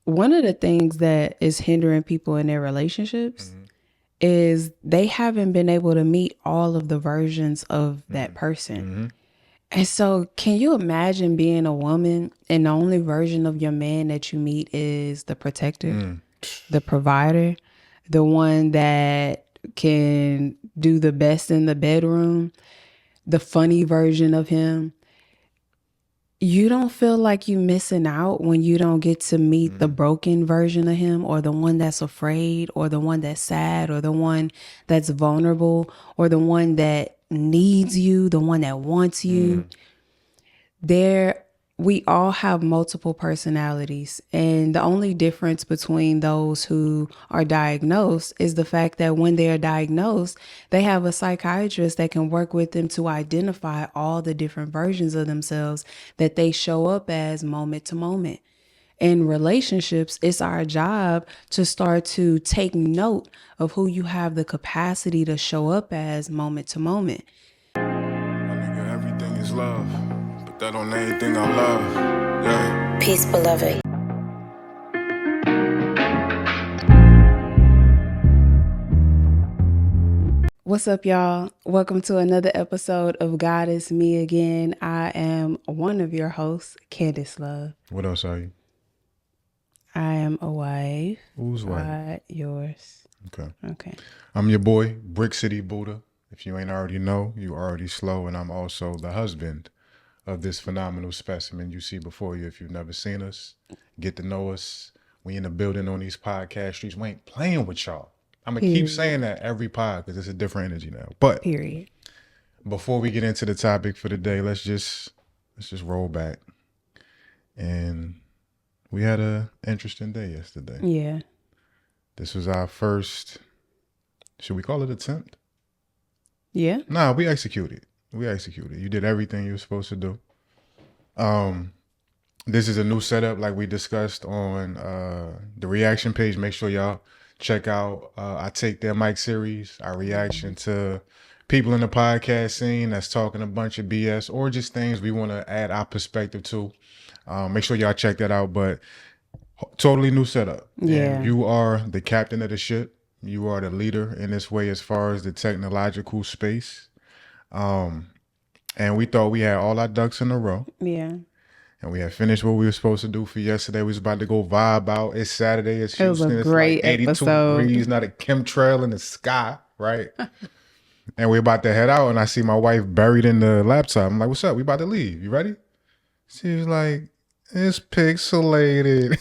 one of the things that is hindering people in their relationships is they haven't been able to meet all of the versions of that person. And so can you imagine being a woman and the only version of your man that you meet is the protector, the provider, the one that can do the best in the bedroom, the funny version of him? You don't feel like you missing out when you don't get to meet the broken version of him, or the one that's afraid, or the one that's sad, or the one that's vulnerable, or the one that needs you, the one that wants you. We all have multiple personalities, and the only difference between those who are diagnosed is the fact that when they are diagnosed, they have a psychiatrist that can work with them to identify all the different versions of themselves that they show up as moment to moment. In relationships, it's our job to start to take note of who you have the capacity to show up as moment to moment. My nigga, everything is love. Put that on anything I love. Yeah. Peace, beloved. What's up, y'all? Welcome to another episode of God Is Me Again. I am one of your hosts, Candyss Love. What else are you? I am a wife. Who's wife? Yours. Okay. I'm your boy, Brickcitibuddha. If you ain't already know, you already slow, and I'm also the husband of this phenomenal specimen you see before you. If you've never seen us, get to know us. We in the building on these podcast streets. We ain't playing with y'all. I'm gonna keep saying that every pod because it's a different energy now. But before we get into the topic for the day, let's just roll back. And we had an interesting day yesterday. Yeah. This was our first, should we call it attempt? Yeah. Nah, we executed. You did everything you were supposed to do. This is a new setup like we discussed on the reaction page. Make sure y'all check out I Take Their Mic series, our reaction to people in the podcast scene that's talking a bunch of BS or just things we want to add our perspective to. Make sure y'all check that out. But totally new setup. Yeah. And you are the captain of the ship. You are the leader in this way as far as the technological space. And we thought we had all our ducks in a row. Yeah. And we had finished what we were supposed to do for yesterday. We was about to go vibe out. It's Saturday. It's Houston. It was a great it's like 82 episode. degrees, not a chemtrail in the sky, right? And we're about to head out, and I see my wife buried in the laptop. I'm like, what's up? We about to leave. You ready? She was like, it's pixelated.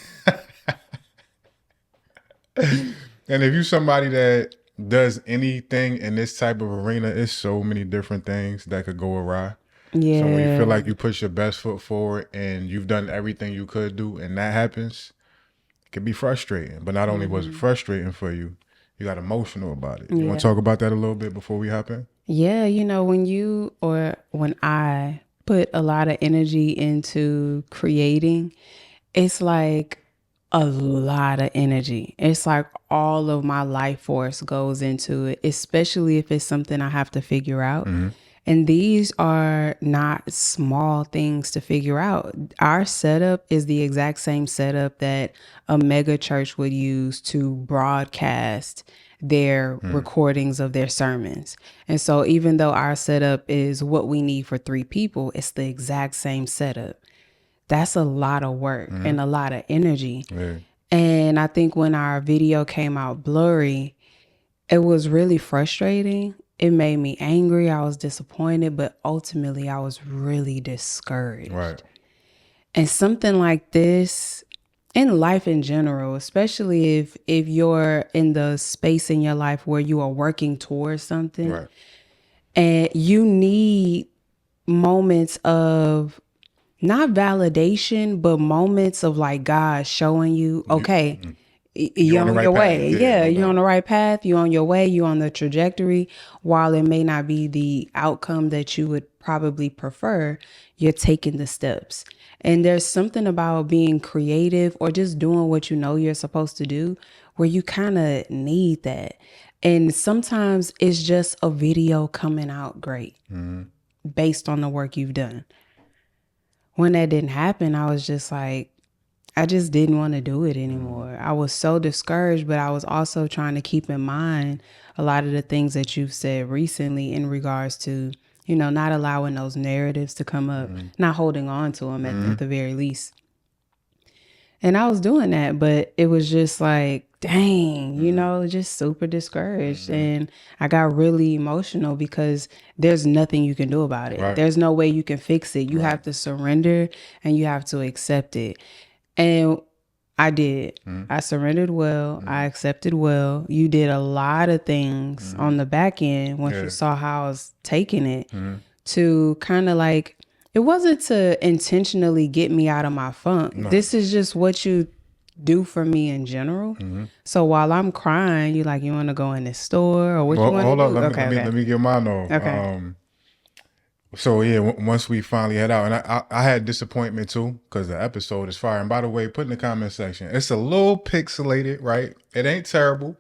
And if you somebody that does anything in this type of arena, it's so many different things that could go awry. Yeah. So when you feel like you push your best foot forward and you've done everything you could do and that happens, it can be frustrating. But not only was it frustrating for you, you got emotional about it. You want to talk about that a little bit before we hop in? Yeah, when I put a lot of energy into creating, it's like a lot of energy. It's like all of my life force goes into it, especially if it's something I have to figure out. And these are not small things to figure out. Our setup is the exact same setup that a mega church would use to broadcast their recordings of their sermons. And so even though our setup is what we need for 3 people, it's the exact same setup. That's a lot of work and a lot of energy. Yeah. And I think when our video came out blurry, it was really frustrating. It made me angry. I was disappointed, but ultimately I was really discouraged. Right. And something like this in life in general, especially if you're in the space in your life where you are working towards something, Right. and you need moments of not validation, but moments of like God showing you, okay, you're on your way. Yeah, you're on the right path. You're on your way. You're on the trajectory. While it may not be the outcome that you would probably prefer, you're taking the steps. And there's something about being creative or just doing what you know you're supposed to do where you kind of need that. And sometimes it's just a video coming out great based on the work you've done. When that didn't happen, I was just like, I just didn't want to do it anymore. I was so discouraged, but I was also trying to keep in mind a lot of the things that you've said recently in regards to, not allowing those narratives to come up, not holding on to them at the very least. And I was doing that, but it was just like, dang, just super discouraged. And I got really emotional because there's nothing you can do about it. Right. There's no way you can fix it. You have to surrender and you have to accept it. And I did. I surrendered well. I accepted well. You did a lot of things on the back end once you saw how I was taking it to kind of like, it wasn't to intentionally get me out of my funk. No. This is just what you do for me in general. So while I'm crying, you like, you want to go in the store or what you want to do? Hold up, let me get mine off. Okay. So yeah, once we finally head out, and I had disappointment too because the episode is fire. And by the way, put in the comment section, it's a little pixelated, right? It ain't terrible.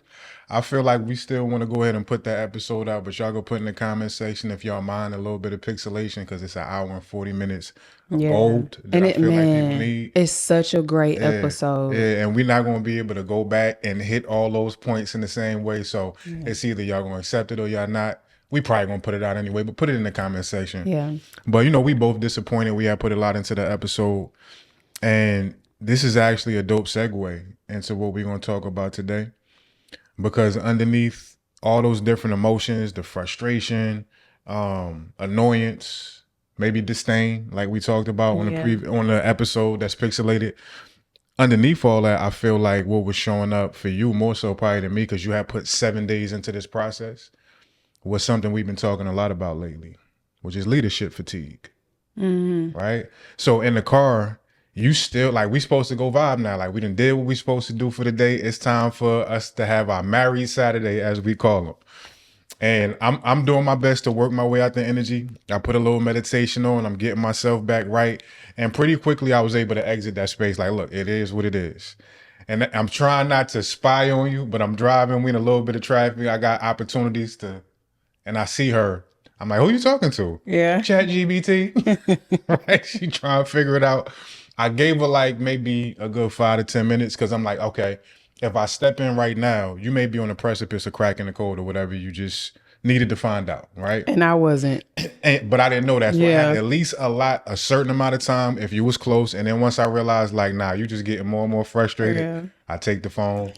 I feel like we still want to go ahead and put that episode out, but y'all go put in the comment section if y'all mind a little bit of pixelation because it's an hour and 40 minutes of gold that and I feel like people need. It's such a great episode. Yeah, and we're not going to be able to go back and hit all those points in the same way. So it's either y'all going to accept it or y'all not. We probably going to put it out anyway, but put it in the comment section. Yeah. But, we both disappointed. We had put a lot into the episode. And this is actually a dope segue into what we're going to talk about today. Because underneath all those different emotions, the frustration, annoyance, maybe disdain, like we talked about on the episode that's pixelated, underneath all that, I feel like what was showing up for you more so probably than me, because you had put 7 days into this process, was something we've been talking a lot about lately, which is leadership fatigue. Right? So in the car, you still like, we supposed to go vibe now. Like we done did what we supposed to do for the day. It's time for us to have our married Saturday, as we call them. And I'm doing my best to work my way out the energy. I put a little meditation on. I'm getting myself back right. And pretty quickly, I was able to exit that space. Like, look, it is what it is. And I'm trying not to spy on you, but I'm driving. We in a little bit of traffic. I got opportunities to, and I see her. I'm like, who you talking to? Yeah. ChatGPT. Right? She trying to figure it out. I gave her like maybe a good 5 to 10 minutes because I'm like, okay, if I step in right now, you may be on the precipice of cracking the code or whatever you just needed to find out, right? And I wasn't. But I didn't know that. So I had at least a certain amount of time if you was close. And then once I realized like, nah, you just getting more and more frustrated, I take the phone,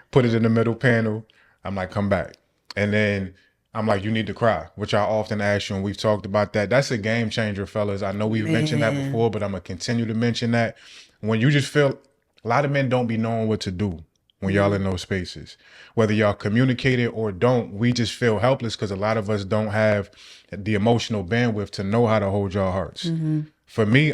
put it in the middle panel. I'm like, come back. And then I'm like, you need to cry, which I often ask you, and we've talked about that. That's a game changer, fellas. I know we've mentioned that before, but I'm going to continue to mention that. When you just feel, a lot of men don't be knowing what to do when y'all in those spaces. Whether y'all communicate it or don't, we just feel helpless because a lot of us don't have the emotional bandwidth to know how to hold y'all hearts. For me,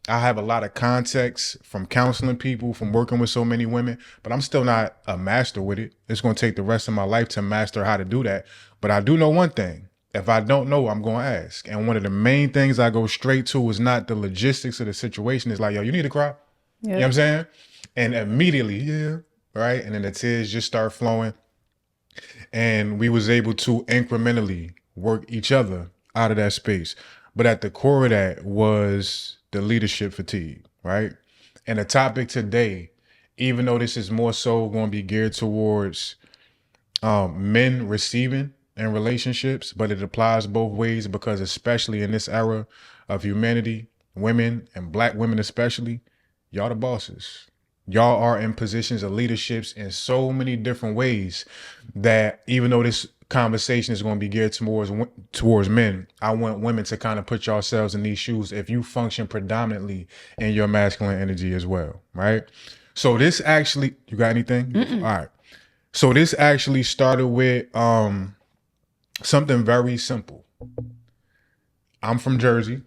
I have a lot of context from counseling people, from working with so many women, but I'm still not a master with it. It's going to take the rest of my life to master how to do that. But I do know one thing. If I don't know, I'm going to ask. And one of the main things I go straight to is not the logistics of the situation. It's like, yo, you need to cry. You know what I'm saying? And immediately, right? And then the tears just start flowing. And we was able to incrementally work each other out of that space. But at the core of that was the leadership fatigue, right? And the topic today, even though this is more so going to be geared towards men receiving in relationships, but it applies both ways because especially in this era of humanity, women and Black women especially, y'all the bosses. Y'all are in positions of leaderships in so many different ways that even though this conversation is going to be geared towards men, I want women to kind of put yourselves in these shoes if you function predominantly in your masculine energy as well, right? So this actually, you got anything? All right. So this actually started with something very simple. I'm from Jersey.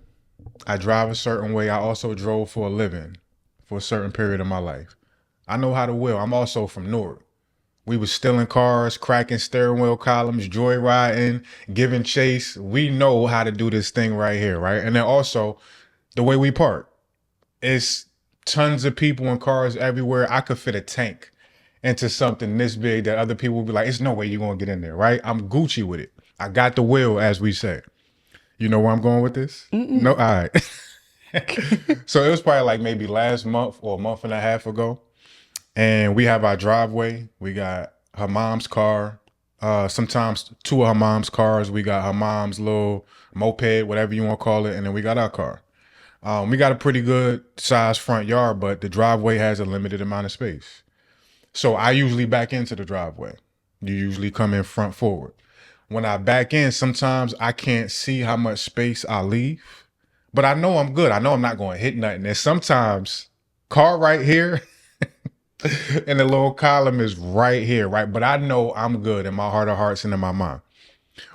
I drive a certain way. I also drove for a living for a certain period of my life. I know how to wheel. I'm also from Newark. We was stealing cars, cracking steering wheel columns, joyriding, giving chase. We know how to do this thing right here, right? And then also the way we park. It's tons of people and cars everywhere. I could fit a tank into something this big that other people will be like, it's no way you're going to get in there, right? I'm Gucci with it. I got the wheel, as we say. You know where I'm going with this? No? All right. So it was probably like maybe last month or a month and a half ago. And we have our driveway. We got her mom's car. Sometimes two of her mom's cars. We got her mom's little moped, whatever you want to call it. And then we got our car. We got a pretty good sized front yard, but the driveway has a limited amount of space. So I usually back into the driveway. You usually come in front forward. When I back in, sometimes I can't see how much space I leave, but I know I'm good. I know I'm not going to hit nothing. And sometimes car right here and the little column is right here, right? But I know I'm good in my heart of hearts and in my mind.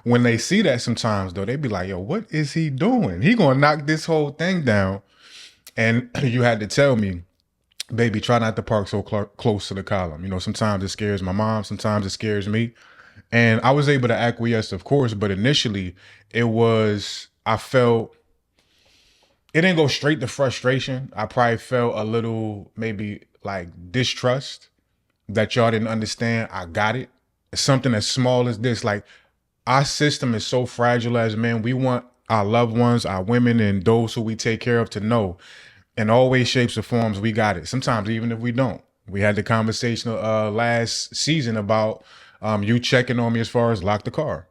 When they see that sometimes though, they be like, yo, what is he doing? He going to knock this whole thing down. And you had to tell me, baby, try not to park so close to the column. You know, sometimes it scares my mom. Sometimes it scares me. And I was able to acquiesce, of course, but initially I felt, it didn't go straight to frustration. I probably felt a little maybe like distrust that y'all didn't understand. I got it. It's something as small as this. Like, our system is so fragile as men. We want our loved ones, our women, and those who we take care of to know in all ways, shapes, or forms, we got it. Sometimes even if we don't. We had the conversation last season about you checking on me as far as lock the car.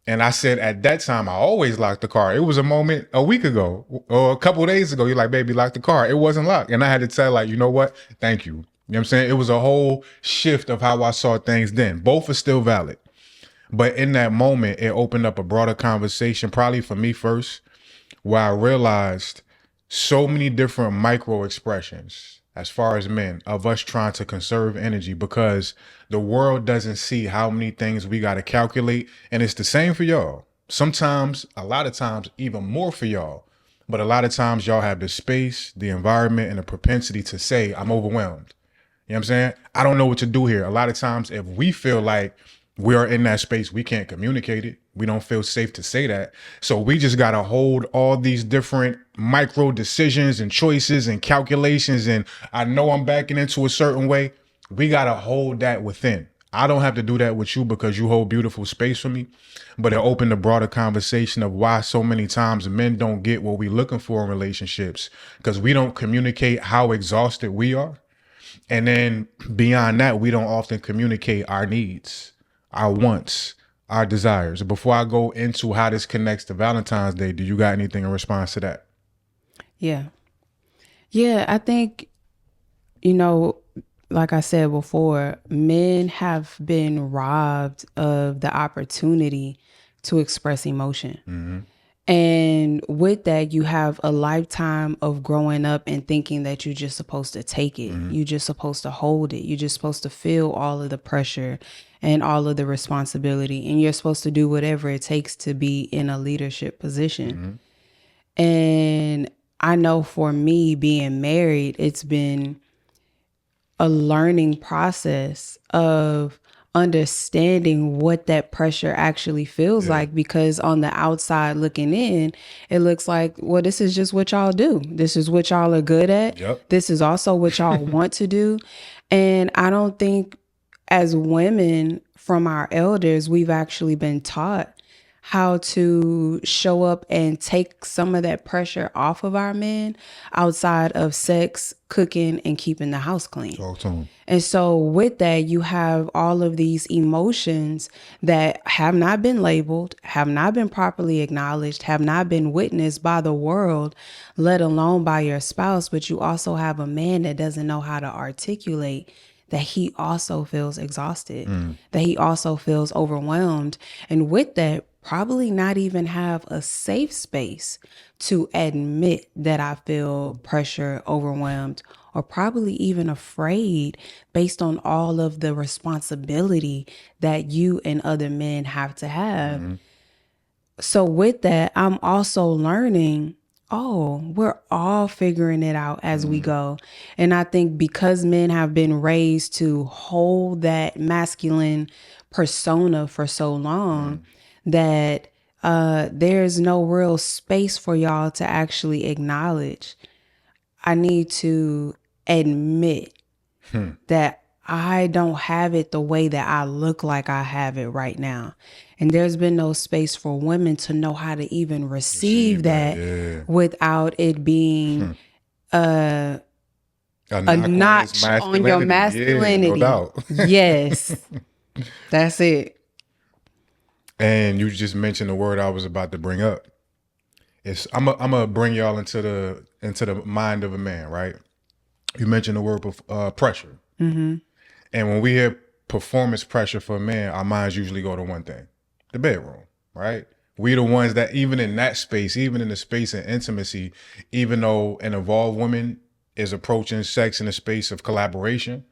And I said at that time, I always lock the car. It was a moment a week ago or a couple of days ago. You're like, baby, lock the car. It wasn't locked. And I had to tell, like, you know what? Thank you. You know what I'm saying? It was a whole shift of how I saw things then. Both are still valid. But in that moment, it opened up a broader conversation, probably for me first, where I realized so many different micro expressions as far as men of us trying to conserve energy because the world doesn't see how many things we got to calculate. And it's the same for y'all. Sometimes, a lot of times, even more for y'all. But a lot of times y'all have the space, the environment, and the propensity to say, I'm overwhelmed. You know what I'm saying? I don't know what to do here. A lot of times, if we feel like we are in that space, we can't communicate it. We don't feel safe to say that. So we just got to hold all these different micro decisions and choices and calculations. And I know I'm backing into a certain way. We got to hold that within. I don't have to do that with you because you hold beautiful space for me. But it opened a broader conversation of why so many times men don't get what we're looking for in relationships because we don't communicate how exhausted we are. And then beyond that, we don't often communicate our needs, our wants, our desires. Before I go into how this connects to Valentine's Day, do you got anything in response to that? Yeah. Yeah, I think, like I said before, men have been robbed of the opportunity to express emotion. Mm-hmm. And with that, you have a lifetime of growing up and thinking that you're just supposed to take it. Mm-hmm. You're just supposed to hold it. You're just supposed to feel all of the pressure and all of the responsibility. And you're supposed to do whatever it takes to be in a leadership position. Mm-hmm. And I know for me being married, it's been a learning process of understanding what that pressure actually feels like, because on the outside looking in, it looks like, well, this is just what y'all do. This is what y'all are good at. Yep. This is also what y'all want to do. And I don't think as women from our elders, we've actually been taught how to show up and take some of that pressure off of our men outside of sex, cooking, and keeping the house clean. Talk to him. And so with that, you have all of these emotions that have not been labeled, have not been properly acknowledged, have not been witnessed by the world, let alone by your spouse. But you also have a man that doesn't know how to articulate that he also feels exhausted, that he also feels overwhelmed. And with that, probably not even have a safe space to admit that I feel pressure, overwhelmed, or probably even afraid based on all of the responsibility that you and other men have to have. Mm-hmm. So with that, I'm also learning, we're all figuring it out as we go. And I think because men have been raised to hold that masculine persona for so long, that there's no real space for y'all to actually acknowledge. I need to admit that I don't have it the way that I look like I have it right now. And there's been no space for women to know how to even receive that Yeah. without it being A a knock on his notch on your masculinity. Yeah, no masculinity. doubt. Yes, that's it. And you just mentioned the word I was about to bring up. I'm gonna bring y'all into the mind of a man, right? You mentioned the word pressure, and when we hear performance pressure for a man, our minds usually go to one thing: the bedroom, right? We the ones that even in that space, even in the space of intimacy, even though an evolved woman is approaching sex in a space of collaboration,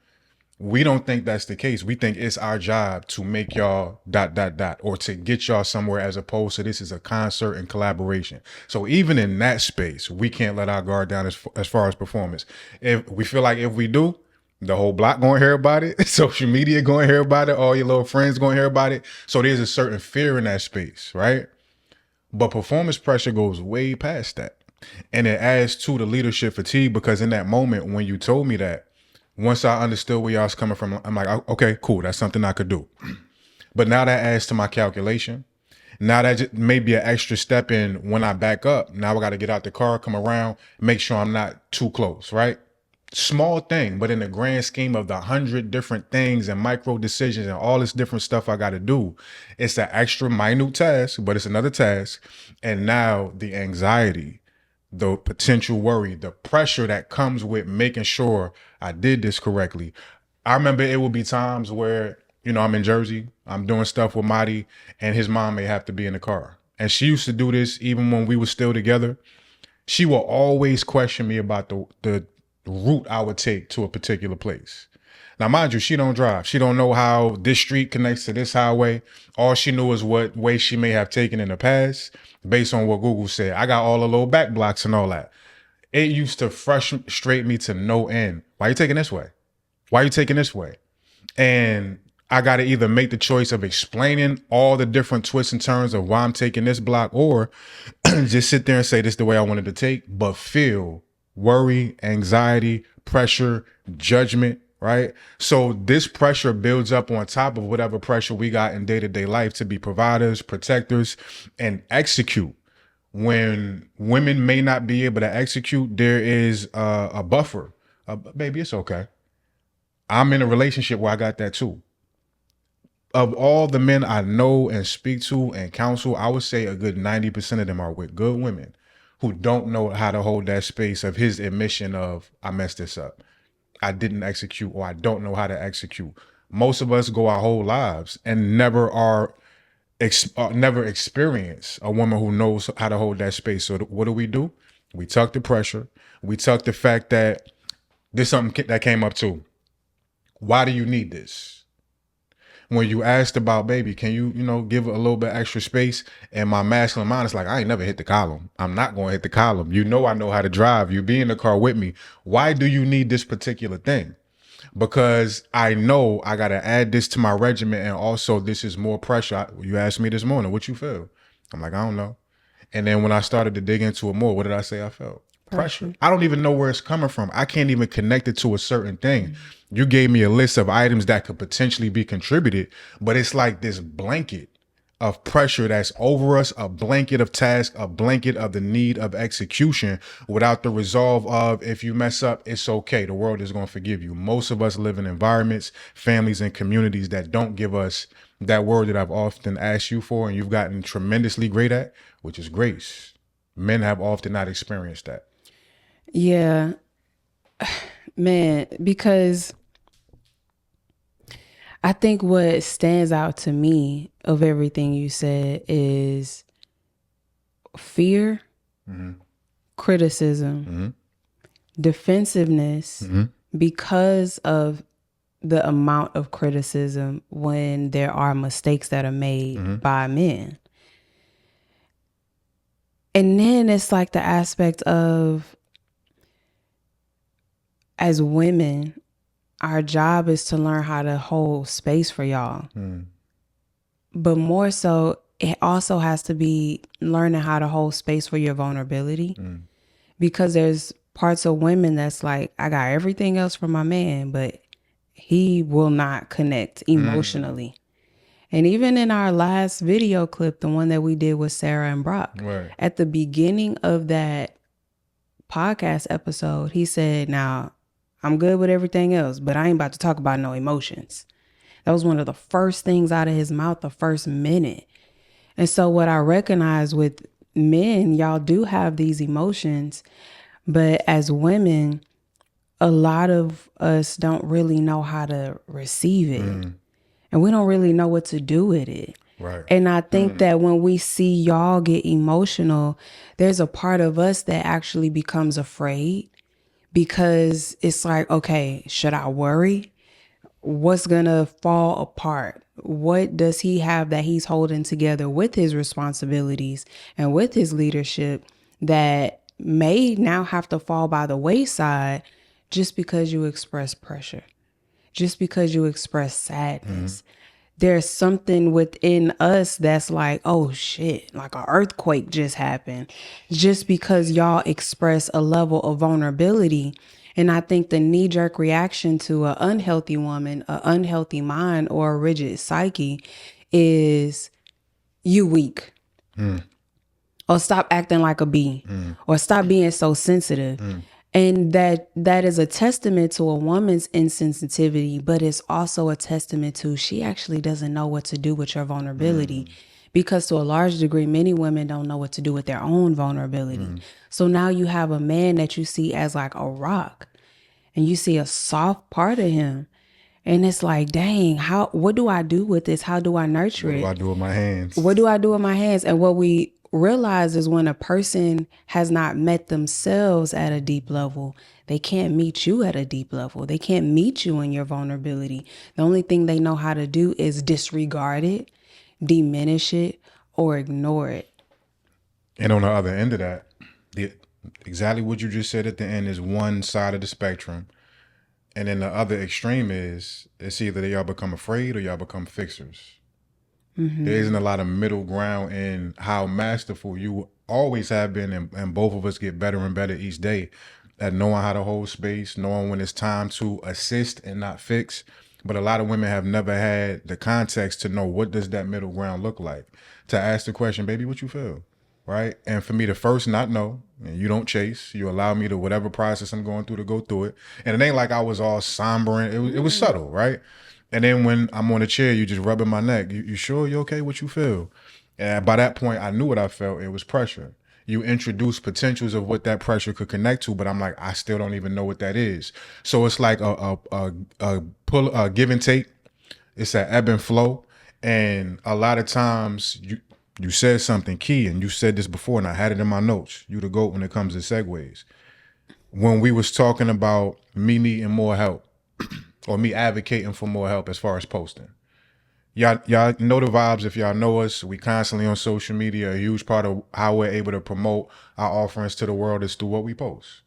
we don't think that's the case. We think it's our job to make y'all ... or to get y'all somewhere, as opposed to this is a concert and collaboration. So even in that space, we can't let our guard down as far as performance. If we feel like if we do, the whole block going to hear about it, social media going to hear about it, all your little friends going to hear about it. So there's a certain fear in that space, right? But performance pressure goes way past that. And it adds to the leadership fatigue, because in that moment when you told me that, once I understood where y'all was coming from, I'm like, okay, cool. That's something I could do. But now that adds to my calculation. Now that just may be an extra step in when I back up. Now I got to get out the car, come around, make sure I'm not too close, right? Small thing, but in the grand scheme of the 100 different things and micro decisions and all this different stuff I got to do, it's an extra minute task, but it's another task. And now the anxiety, the potential worry, the pressure that comes with making sure I did this correctly. I remember it would be times where, I'm in Jersey, I'm doing stuff with Marty, and his mom may have to be in the car. And she used to do this even when we were still together. She will always question me about the route I would take to a particular place. Now, mind you, she don't drive. She don't know how this street connects to this highway. All she knew is what way she may have taken in the past based on what Google said. I got all the little back blocks and all that. It used to frustrate me to no end. Why are you taking this way? Why are you taking this way? And I got to either make the choice of explaining all the different twists and turns of why I'm taking this block, or just sit there and say this is the way I wanted to take, but feel worry, anxiety, pressure, judgment, right? So this pressure builds up on top of whatever pressure we got in day-to-day life to be providers, protectors, and execute. When women may not be able to execute, there is a buffer. Baby, it's okay. I'm in a relationship where I got that too. Of all the men I know and speak to and counsel, I would say a good 90% of them are with good women who don't know how to hold that space of his admission of, I messed this up, I didn't execute, or I don't know how to execute. Most of us go our whole lives and never experience a woman who knows how to hold that space. So what do? We tuck the pressure. We tuck the fact that there's something that came up too. Why do you need this? When you asked about, baby, can you, give a little bit extra space? And my masculine mind is like, I ain't never hit the column. I'm not going to hit the column. I know how to drive. You be in the car with me. Why do you need this particular thing? Because I know I got to add this to my regimen. And also this is more pressure. You asked me this morning, what you feel? I'm like, I don't know. And then when I started to dig into it more, what did I say I felt? Pressure. I don't even know where it's coming from. I can't even connect it to a certain thing. Mm-hmm. You gave me a list of items that could potentially be contributed, but it's like this blanket of pressure that's over us, a blanket of task, a blanket of the need of execution without the resolve of, if you mess up, it's okay. The world is going to forgive you. Most of us live in environments, families, and communities that don't give us that word that I've often asked you for, and you've gotten tremendously great at, which is grace. Men have often not experienced that. Yeah, man, because I think what stands out to me of everything you said is fear, mm-hmm. criticism, mm-hmm. defensiveness, mm-hmm. because of the amount of criticism when there are mistakes that are made mm-hmm. by men. And then it's like the aspect of, as women, our job is to learn how to hold space for y'all. Mm. But more so, it also has to be learning how to hold space for your vulnerability. Mm. Because there's parts of women that's like, I got everything else from my man, but he will not connect emotionally. And even in our last video clip, the one that we did with Sarah and Brock, Right. at the beginning of that podcast episode, he said, now, I'm good with everything else, but I ain't about to talk about no emotions. That was one of the first things out of his mouth, the first minute. And so what I recognize with men, y'all do have these emotions, but as women, a lot of us don't really know how to receive it. And we don't really know what to do with it. Right. And I think that when we see y'all get emotional, there's a part of us that actually becomes afraid, because it's like, okay, should I worry? What's gonna fall apart? What does he have that he's holding together with his responsibilities and with his leadership that may now have to fall by the wayside just because you express pressure, just because you express sadness? There's something within us that's like, oh shit, like an earthquake just happened, just because y'all express a level of vulnerability. And I think the knee-jerk reaction to an unhealthy woman, an unhealthy mind, or a rigid psyche is, you weak, or stop acting like a bee, or stop being so sensitive. And that is a testament to a woman's insensitivity, but it's also a testament to, she actually doesn't know what to do with your vulnerability. Because to a large degree, many women don't know what to do with their own vulnerability. So now you have a man that you see as like a rock, and you see a soft part of him. And it's like, dang, what do I do with this? How do I nurture it? What do I do with my hands? What do I do with my hands? And what we realize is, when a person has not met themselves at a deep level, they can't meet you at a deep level. They can't meet you in your vulnerability. The only thing they know how to do is disregard it, diminish it, or ignore it. And on the other end of that, exactly what you just said at the end is one side of the spectrum. And then the other extreme is, it's either y'all become afraid or y'all become fixers. There isn't a lot of middle ground in how masterful you always have been, and both of us get better and better each day at knowing how to hold space, knowing when it's time to assist and not fix. But a lot of women have never had the context to know, what does that middle ground look like? To ask the question, baby, what you feel? Right? And for me to first not know, and you don't chase, you allow me to, whatever process I'm going through, to go through it. And it ain't like I was all somber. It was subtle, right? And then when I'm on a chair, you just rubbing my neck. You sure you okay? What you feel? And by that point, I knew what I felt. It was pressure. You introduce potentials of what that pressure could connect to, but I'm like, I still don't even know what that is. So it's like a give and take. It's an ebb and flow. And a lot of times you said something key, and you said this before, and I had it in my notes. You the GOAT when it comes to segues. When we was talking about me needing more help, or me advocating for more help as far as posting. Y'all know the vibes. If y'all know us, we constantly on social media. A huge part of how we're able to promote our offerings to the world is through what we post.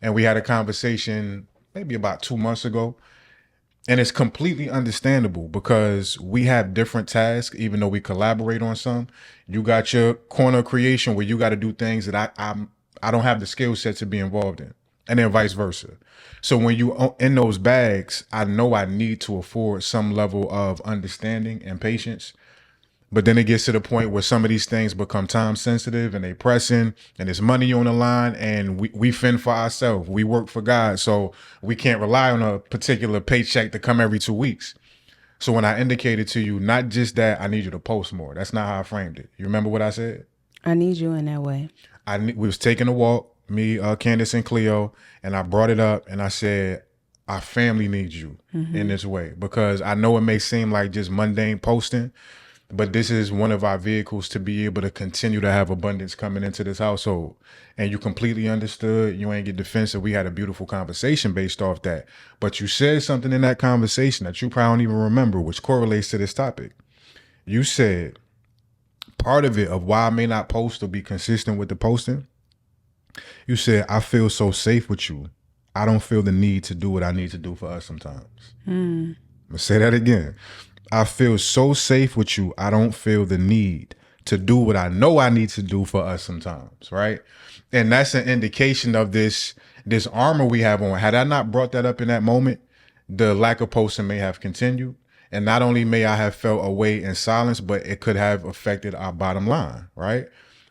And we had a conversation maybe about 2 months ago. And it's completely understandable, because we have different tasks, even though we collaborate on some. You got your corner of creation where you got to do things that I don't have the skill set to be involved in, and then vice versa. So when you in those bags, I know I need to afford some level of understanding and patience. But then it gets to the point where some of these things become time sensitive, and they pressing, and there's money on the line, and we fend for ourselves. We work for God. So we can't rely on a particular paycheck to come every 2 weeks. So when I indicated to you, not just that I need you to post more, that's not how I framed it. You remember what I said? I need you in that way. We was taking a walk, me, Candyss, and Cleo, and I brought it up, and I said, our family needs you in this way, because I know it may seem like just mundane posting, but this is one of our vehicles to be able to continue to have abundance coming into this household. And you completely understood. You ain't get defensive. We had a beautiful conversation based off that. But you said something in that conversation that you probably don't even remember, which correlates to this topic. You said part of it, of why I may not post or be consistent with the posting, you said, I feel so safe with you. I don't feel the need to do what I need to do for us sometimes. I'm gonna say that again. I feel so safe with you. I don't feel the need to do what I know I need to do for us sometimes, right? And that's an indication of this armor we have on. Had I not brought that up in that moment, the lack of posting may have continued. And not only may I have felt away in silence, but it could have affected our bottom line, right?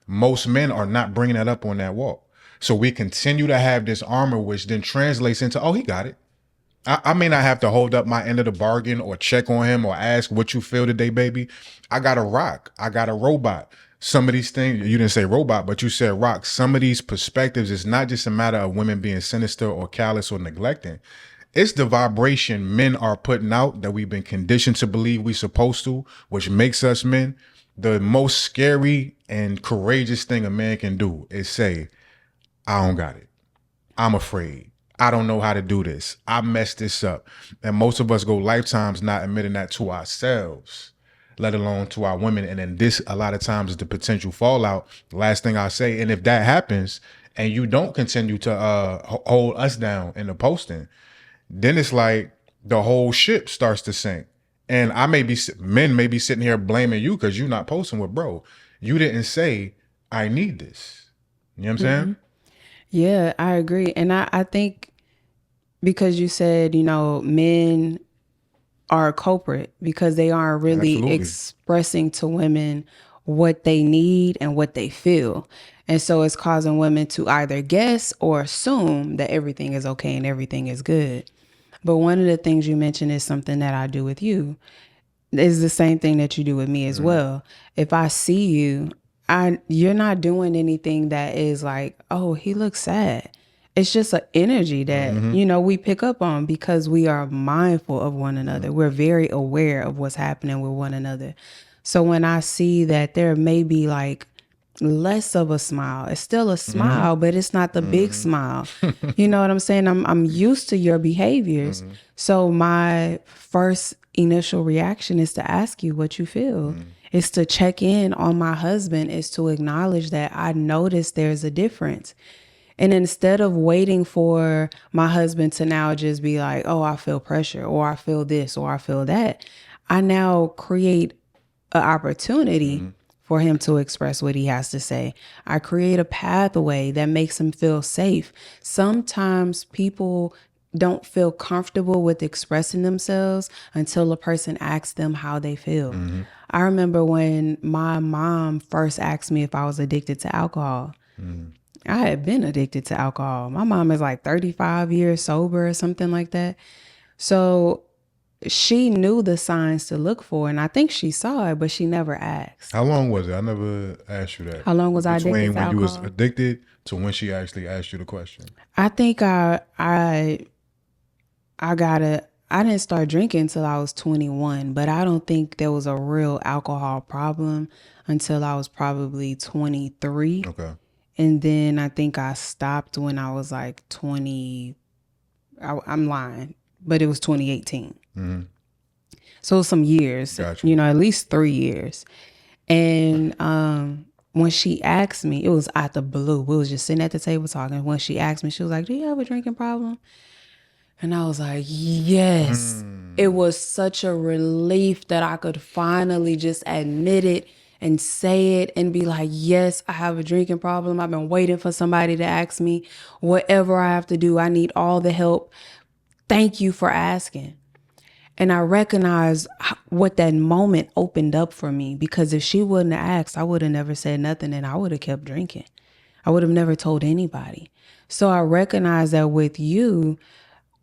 Most men are not bringing that up on that walk. So we continue to have this armor, which then translates into, oh, he got it. I may not have to hold up my end of the bargain or check on him or ask what you feel today, baby. I got a rock. I got a robot. Some of these things, you didn't say robot, but you said rock. Some of these perspectives, it's not just a matter of women being sinister or callous or neglecting. It's the vibration men are putting out that we've been conditioned to believe we're supposed to, which makes us men. The most scary and courageous thing a man can do is say, I don't got it. I'm afraid. I don't know how to do this. I messed this up. And most of us go lifetimes not admitting that to ourselves, let alone to our women. And then this, a lot of times, is the potential fallout. Last thing I say, and if that happens and you don't continue to hold us down in the posting, then it's like the whole ship starts to sink. And men may be sitting here blaming you because you're not posting with bro. You didn't say, I need this. You know what I'm saying? Yeah, I agree. And I think because you said, men are a culprit because they aren't really Absolutely. expressing to women what they need and what they feel. And so it's causing women to either guess or assume that everything is okay and everything is good. But one of the things you mentioned is something that I do with you. Is the same thing that you do with me as well. If I see you, you're not doing anything that is like, oh, he looks sad. It's just an energy that, we pick up on because we are mindful of one another. We're very aware of what's happening with one another. So when I see that there may be like less of a smile, it's still a smile, but it's not the big smile. You know what I'm saying? I'm used to your behaviors. So my first initial reaction is to ask you what you feel. Is to check in on my husband, is to acknowledge that I noticed there's a difference. And instead of waiting for my husband to now just be like, oh, I feel pressure, or I feel this, or I feel that, I now create an opportunity for him to express what he has to say. I create a pathway that makes him feel safe. Sometimes people don't feel comfortable with expressing themselves until a person asks them how they feel. I remember when my mom first asked me if I was addicted to alcohol. I had been addicted to alcohol. My mom is like 35 years sober or something like that. So she knew the signs to look for, and I think she saw it, but she never asked. How long was it? I never asked you that. How long was I addicted to Between when you was alcohol? addicted to when she actually asked you the question. I think I didn't start drinking until I was 21, but I don't think there was a real alcohol problem until I was probably 23. Okay. And then I think I stopped when I was like 20. I'm lying, but it was 2018. So some years, Gotcha. at least 3 years. And when she asked me, it was out the blue. We was just sitting at the table talking. When she asked me, she was like, do you have a drinking problem? And I was like, yes. It was such a relief that I could finally just admit it and say it and be like, yes, I have a drinking problem. I've been waiting for somebody to ask me whatever I have to do. I need all the help. Thank you for asking. And I recognized what that moment opened up for me, because if she wouldn't have asked, I would have never said nothing and I would have kept drinking. I would have never told anybody. So I recognize that with you,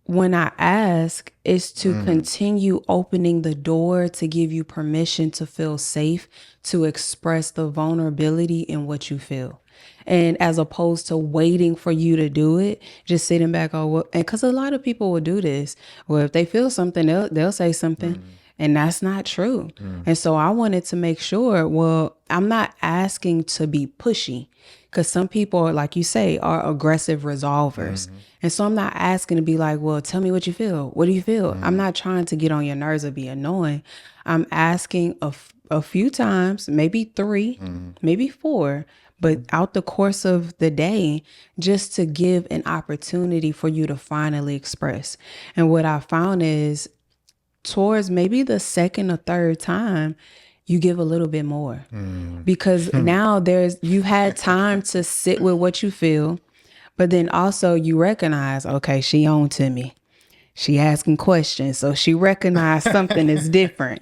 when I ask, is to continue opening the door to give you permission to feel safe, to express the vulnerability in what you feel. And as opposed to waiting for you to do it, just sitting back, and because a lot of people will do this. Well, if they feel something, they'll say something. And that's not true. And so I wanted to make sure, well, I'm not asking to be pushy, because some people, like you say, are aggressive resolvers. And so I'm not asking to be like, well, tell me what you feel. What do you feel? I'm not trying to get on your nerves or be annoying. I'm asking a few times, maybe 3, maybe 4, but out the course of the day, just to give an opportunity for you to finally express. And what I found is, towards maybe the second or third time, you give a little bit more, because now you had time to sit with what you feel, but then also you recognize, okay, she on to me. She asking questions. So she recognized something is different.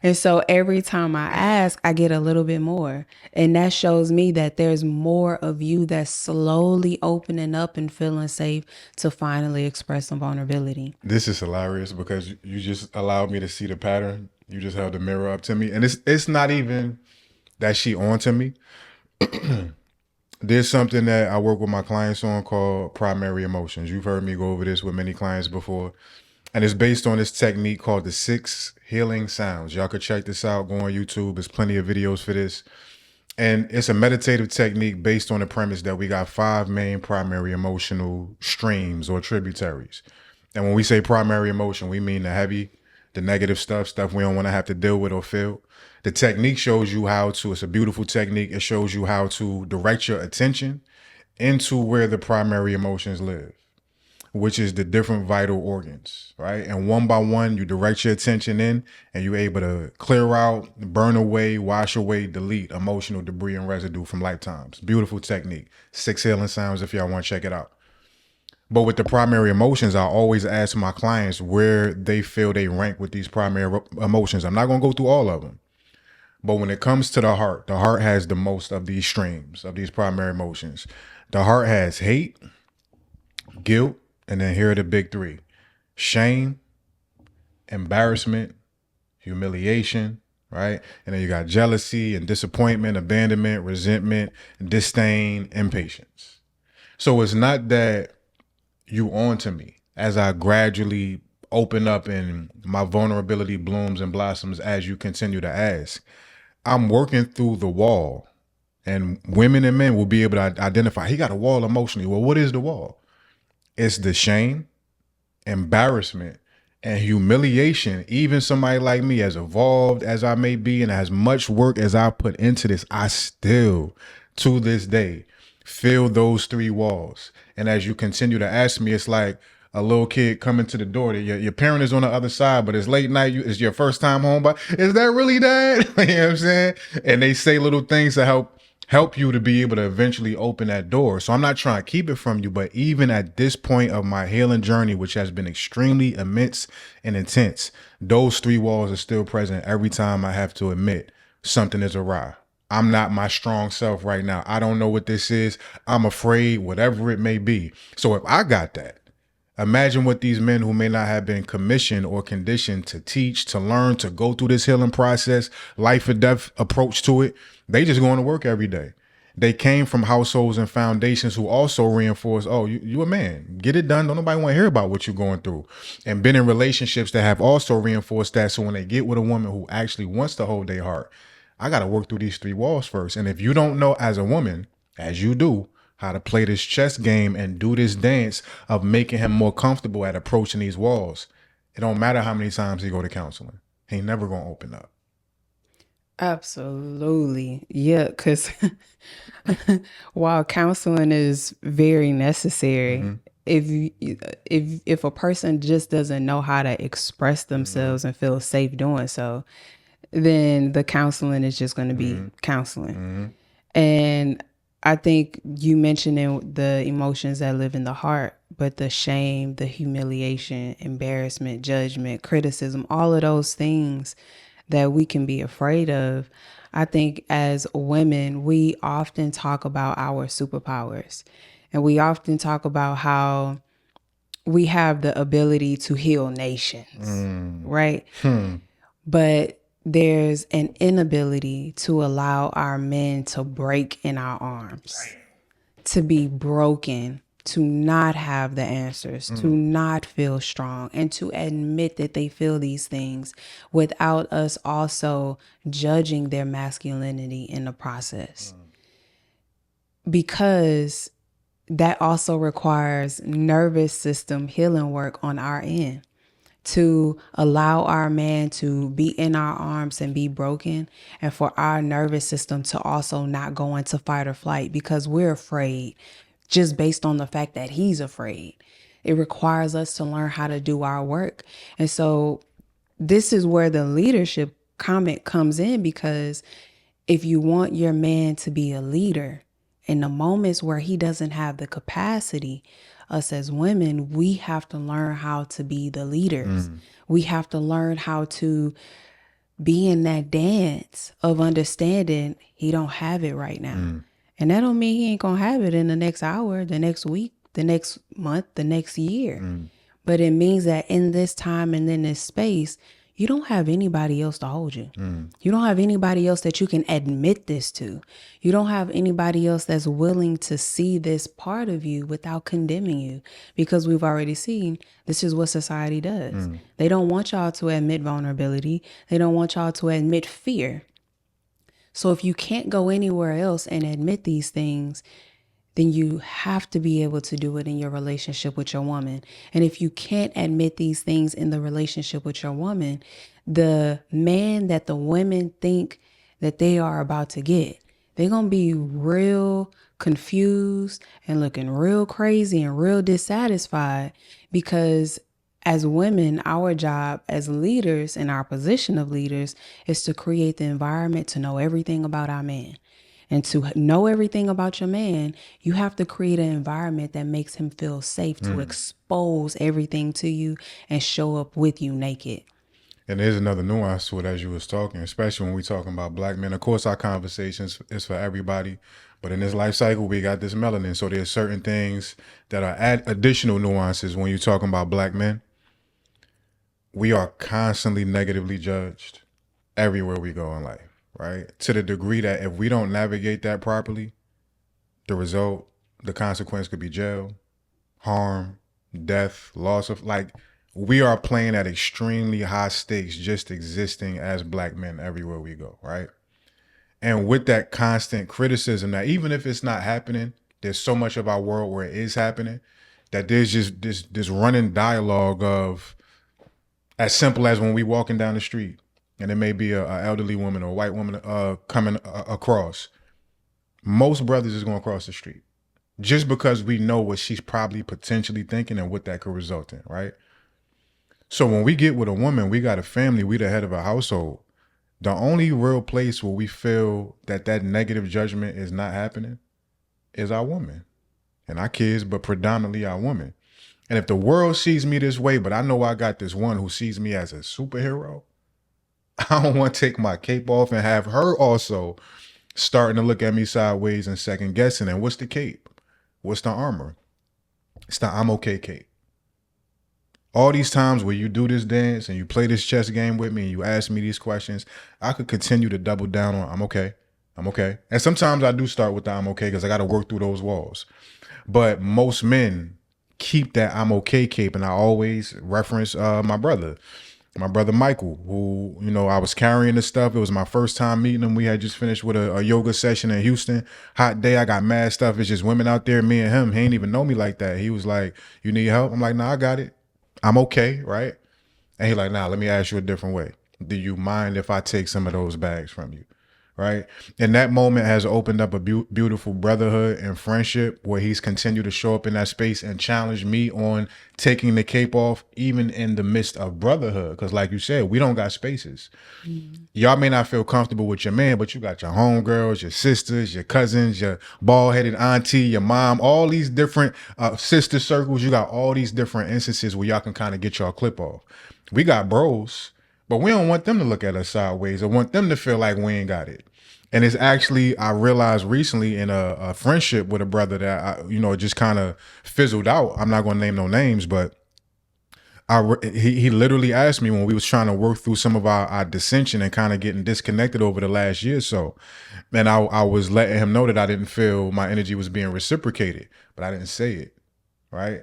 And so every time I ask, I get a little bit more. And that shows me that there's more of you that's slowly opening up and feeling safe to finally express some vulnerability. This is hilarious because you just allowed me to see the pattern. You just held the mirror up to me. And it's not even that she onto me. There's something that I work with my clients on called primary emotions. You've heard me go over this with many clients before. And it's based on this technique called the 6 healing sounds. Y'all could check this out. Go on YouTube. There's plenty of videos for this. And it's a meditative technique based on the premise that we got 5 main primary emotional streams or tributaries. And when we say primary emotion, we mean the heavy, the negative stuff we don't want to have to deal with or feel. The technique shows you how to, it's a beautiful technique. It shows you how to direct your attention into where the primary emotions live, which is the different vital organs, right? And one by one, you direct your attention in and you're able to clear out, burn away, wash away, delete emotional debris and residue from lifetimes. Beautiful technique. 6 healing sounds if y'all want to check it out. But with the primary emotions, I always ask my clients where they feel they rank with these primary emotions. I'm not going to go through all of them. But when it comes to the heart has the most of these streams, of these primary emotions. The heart has hate, guilt, and then here are the big 3. Shame, embarrassment, humiliation, right? And then you got jealousy and disappointment, abandonment, resentment, disdain, impatience. So it's not that you on to me as I gradually open up and my vulnerability blooms and blossoms as you continue to ask. I'm working through the wall, and women and men will be able to identify, he got a wall emotionally. Well, what is the wall? It's the shame, embarrassment, and humiliation. Even somebody like me, as evolved as I may be and as much work as I put into this, I still, to this day, feel those 3 walls. And as you continue to ask me, it's like a little kid coming to the door. Your parent is on the other side, but it's late night. It's your first time home. But is that really dad? You know what I'm saying? And they say little things to help you to be able to eventually open that door. So I'm not trying to keep it from you, but even at this point of my healing journey, which has been extremely immense and intense, those 3 walls are still present every time I have to admit something is awry. I'm not my strong self right now. I don't know what this is. I'm afraid, whatever it may be. So if I got that, imagine what these men who may not have been commissioned or conditioned to teach, to learn, to go through this healing process, life or death approach to it, they just going to work every day. They came from households and foundations who also reinforce, oh, you a man, get it done. Don't nobody want to hear about what you're going through. And been in relationships that have also reinforced that. So when they get with a woman who actually wants to hold their heart, I got to work through these 3 walls first. And if you don't know as a woman, as you do, how to play this chess game and do this dance of making him more comfortable at approaching these walls, it don't matter how many times he go to counseling. He ain't never going to open up. Absolutely. Yeah, because while counseling is very necessary, if a person just doesn't know how to express themselves and feel safe doing so, then the counseling is just going to be counseling. And I think you mentioning the emotions that live in the heart, but the shame, the humiliation, embarrassment, judgment, criticism, all of those things that we can be afraid of. I think as women, we often talk about our superpowers, and we often talk about how we have the ability to heal nations, right? But there's an inability to allow our men to break in our arms, to be broken, to not have the answers, to not feel strong, and to admit that they feel these things without us also judging their masculinity in the process. Because that also requires nervous system healing work on our end, to allow our man to be in our arms and be broken, and for our nervous system to also not go into fight or flight because we're afraid just based on the fact that he's afraid. It requires us to learn how to do our work. And so this is where the leadership comment comes in, because if you want your man to be a leader in the moments where he doesn't have the capacity, us as women, we have to learn how to be the leaders. We have to learn how to be in that dance of understanding he don't have it right now. And that don't mean he ain't gonna have it in the next hour, the next week, the next month, the next year. But it means that in this time and in this space, you don't have anybody else to hold you. You don't have anybody else that you can admit this to. You don't have anybody else that's willing to see this part of you without condemning you, because we've already seen this is what society does. They don't want y'all to admit vulnerability. They don't want y'all to admit fear. So if you can't go anywhere else and admit these things, then you have to be able to do it in your relationship with your woman. And if you can't admit these things in the relationship with your woman, the man that the women think that they are about to get, they're going to be real confused and looking real crazy and real dissatisfied, because as women, our job as leaders in our position of leaders is to create the environment to know everything about our man. And to know everything about your man, you have to create an environment that makes him feel safe to expose everything to you and show up with you naked. And there's another nuance to it as you was talking, especially when we talking about black men. Of course, our conversations is for everybody, but in this life cycle, we got this melanin. So there's certain things that are additional nuances when you're talking about black men. We are constantly negatively judged everywhere we go in life. Right? To the degree that if we don't navigate that properly, the result, the consequence could be jail, harm, death, loss of, like, we are playing at extremely high stakes just existing as black men everywhere we go, right? And with that constant criticism that even if it's not happening, there's so much of our world where it is happening, that there's just this running dialogue of, as simple as when we walking down the street, and it may be a elderly woman or a white woman coming across. Most brothers is going to cross the street just because we know what she's probably potentially thinking and what that could result in, right? So when we get with a woman, we got a family, we the head of a household. The only real place where we feel that negative judgment is not happening is our woman and our kids, but predominantly our woman. And if the world sees me this way, but I know I got this one who sees me as a superhero, I don't want to take my cape off and have her also starting to look at me sideways and second guessing. And what's the cape? What's the armor? It's the I'm okay cape. All these times where you do this dance and you play this chess game with me and you ask me these questions, I could continue to double down on I'm okay. I'm okay. And sometimes I do start with the I'm okay because I got to work through those walls. But most men keep that I'm okay cape. And I always reference my brother Michael, who, you know, I was carrying this stuff. It was my first time meeting him. We had just finished with a yoga session in Houston. Hot day. I got mad stuff. It's just women out there, me and him. He ain't even know me like that. He was like, you need help? I'm like, nah, I got it. I'm okay, right? And he like, nah, let me ask you a different way. Do you mind if I take some of those bags from you? Right? And that moment has opened up a beautiful brotherhood and friendship where he's continued to show up in that space and challenge me on taking the cape off, even in the midst of brotherhood. Because like you said, we don't got spaces. Y'all may not feel comfortable with your man, but you got your homegirls, your sisters, your cousins, your bald-headed auntie, your mom, all these different sister circles. You got all these different instances where y'all can kind of get y'all clip off. We got bros, but we don't want them to look at us sideways or want them to feel like we ain't got it. And it's actually, I realized recently in a friendship with a brother that, just kind of fizzled out. I'm not going to name no names, but he literally asked me when we was trying to work through some of our dissension and kind of getting disconnected over the last year or so. And I was letting him know that I didn't feel my energy was being reciprocated, but I didn't say it, right?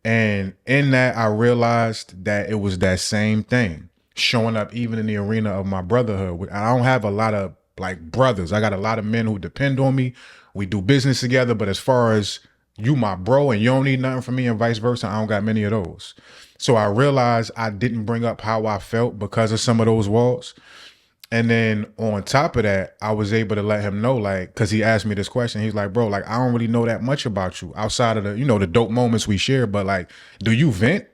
And in that, I realized that it was that same thing showing up even in the arena of my brotherhood. I don't have a lot of like brothers. I got a lot of men who depend on me. We do business together, but as far as you my bro and you don't need nothing from me and vice versa, I don't got many of those. So I realized I didn't bring up how I felt because of some of those walls. And then on top of that, I was able to let him know, like, because he asked me this question. He's like, bro, like, I don't really know that much about you outside of the, the dope moments we share. But like, do you vent?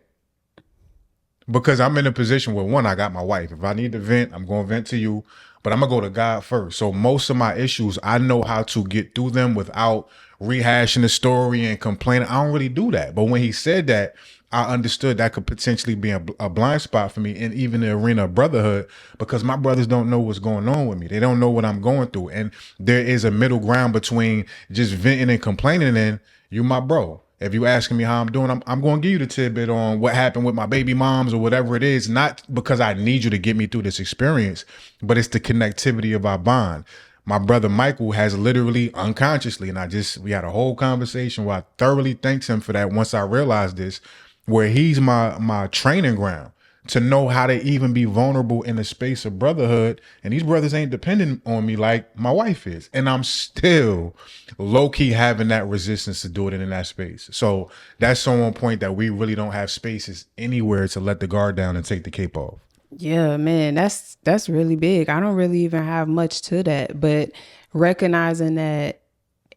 Because I'm in a position where, one, I got my wife. If I need to vent, I'm going to vent to you, but I'm going to go to God first. So most of my issues, I know how to get through them without rehashing the story and complaining. I don't really do that. But when he said that, I understood that could potentially be a blind spot for me, and even the arena of brotherhood, because my brothers don't know what's going on with me. They don't know what I'm going through. And there is a middle ground between just venting and complaining and you my bro. If you asking me how I'm doing, I'm going to give you the tidbit on what happened with my baby moms or whatever it is, not because I need you to get me through this experience, but it's the connectivity of our bond. My brother Michael has literally unconsciously, and we had a whole conversation where I thoroughly thanked him for that once I realized this, where he's my training ground to know how to even be vulnerable in the space of brotherhood. And these brothers ain't dependent on me like my wife is. And I'm still low-key having that resistance to do it in that space. So that's so on point that we really don't have spaces anywhere to let the guard down and take the cape off. Yeah, man, that's really big. I don't really even have much to that, but recognizing that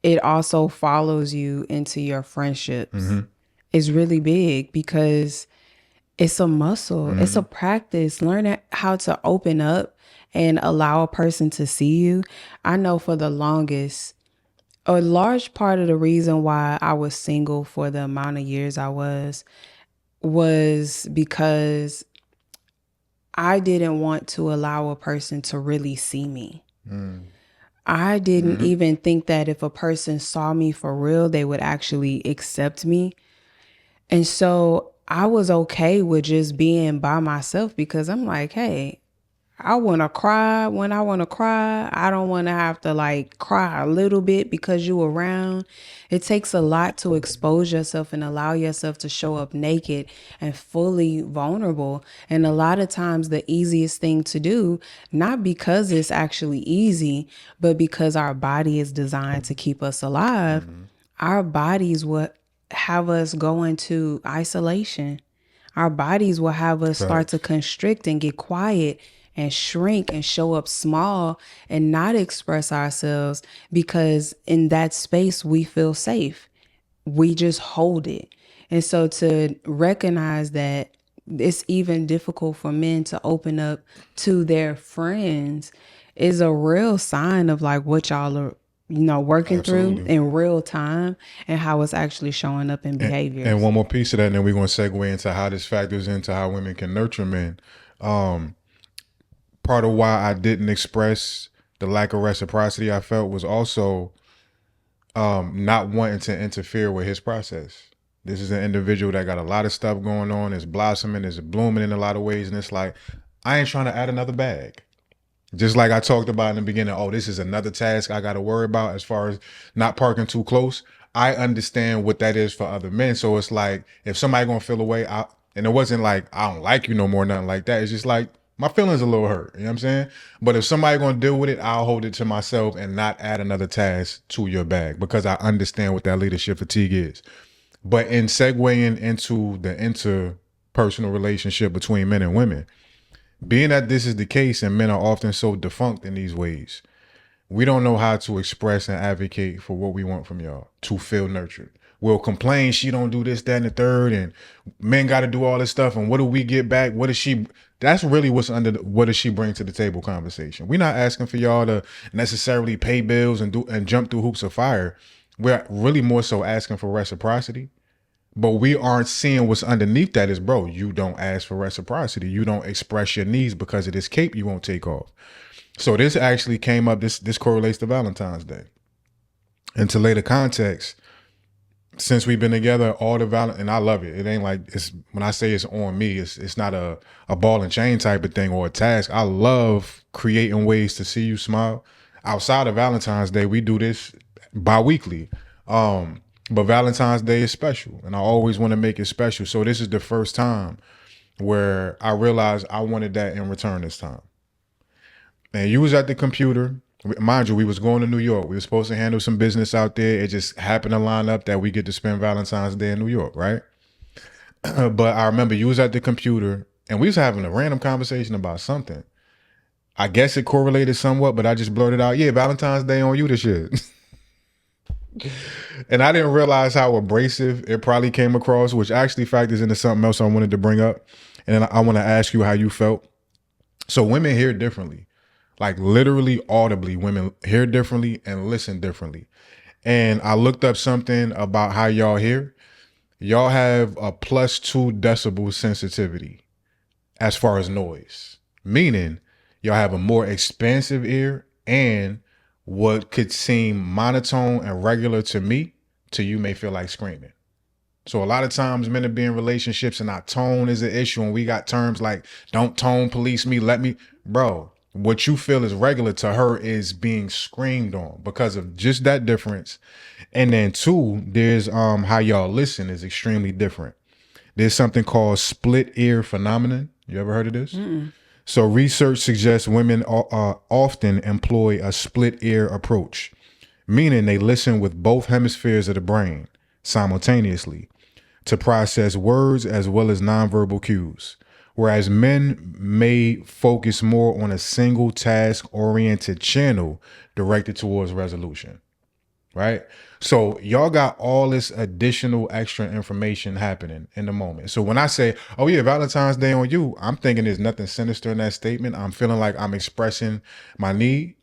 it also follows you into your friendships is really big because it's a muscle. It's a practice. Learning how to open up and allow a person to see you. I know for the longest, a large part of the reason why I was single for the amount of years I was because I didn't want to allow a person to really see me. I didn't even think that if a person saw me for real, they would actually accept me. And so I was okay with just being by myself because I'm like, hey, I want to cry when I want to cry. I don't want to have to like cry a little bit because you around. It takes a lot to expose yourself and allow yourself to show up naked and fully vulnerable. And a lot of times the easiest thing to do, not because it's actually easy, but because our body is designed to keep us alive, our bodies will have us go into isolation. Our bodies will have us start to constrict and get quiet and shrink and show up small and not express ourselves because in that space we feel safe. We just hold it. And so to recognize that it's even difficult for men to open up to their friends is a real sign of like what y'all are working through in real time and how it's actually showing up in behaviors. And one more piece of that, and then we're going to segue into how this factors into how women can nurture men. Part of why I didn't express the lack of reciprocity I felt was also not wanting to interfere with his process. This is an individual that got a lot of stuff going on, is blossoming, is blooming in a lot of ways, and it's like, I ain't trying to add another bag. Just like I talked about in the beginning, oh, this is another task I got to worry about as far as not parking too close. I understand what that is for other men. So it's like, if somebody gonna feel away, and it wasn't like, I don't like you no more, nothing like that. It's just like, my feelings a little hurt, you know what I'm saying? But if somebody gonna deal with it, I'll hold it to myself and not add another task to your bag because I understand what that leadership fatigue is. But in segueing into the interpersonal relationship between men and women, being that this is the case and men are often so defunct in these ways, we don't know how to express and advocate for what we want from y'all to feel nurtured. We'll complain she don't do this, that, and the third, and men got to do all this stuff. And what do we get back? What does she? That's really what's under what does she bring to the table conversation. We're not asking for y'all to necessarily pay bills and jump through hoops of fire. We're really more so asking for reciprocity. But we aren't seeing what's underneath that is, bro, you don't ask for reciprocity. You don't express your needs because of this cape you won't take off. So this actually came up, this correlates to Valentine's Day. And to lay the context, since we've been together, all the and I love it. It ain't like, it's when I say it's on me, it's not a ball and chain type of thing or a task. I love creating ways to see you smile. Outside of Valentine's Day, we do this bi-weekly. But Valentine's Day is special, and I always want to make it special. So this is the first time where I realized I wanted that in return this time. And you was at the computer. Mind you, we was going to New York. We were supposed to handle some business out there. It just happened to line up that we get to spend Valentine's Day in New York, right? But I remember you was at the computer, and we was having a random conversation about something. I guess it correlated somewhat, but I just blurted out, yeah, Valentine's Day on you this year. And I didn't realize how abrasive it probably came across, which actually factors into something else I wanted to bring up. And then I want to ask you how you felt. So women hear differently, like literally audibly, women hear differently and listen differently. And I looked up something about how y'all hear. Y'all have a +2 decibel sensitivity as far as noise, meaning y'all have a more expansive ear, and what could seem monotone and regular to me, to you may feel like screaming. So a lot of times men are be in relationships and our tone is an issue, and we got terms like don't tone police me, let me, bro, what you feel is regular to her is being screamed on because of just that difference. And then two, there's how y'all listen is extremely different. There's something called split ear phenomenon. You ever heard of this? So research suggests women often employ a split ear approach, meaning they listen with both hemispheres of the brain simultaneously to process words as well as nonverbal cues, whereas men may focus more on a single task-oriented channel directed towards resolution, right? So y'all got all this additional extra information happening in the moment. So when I say, oh yeah, Valentine's Day on you, I'm thinking there's nothing sinister in that statement. I'm feeling like I'm expressing my need.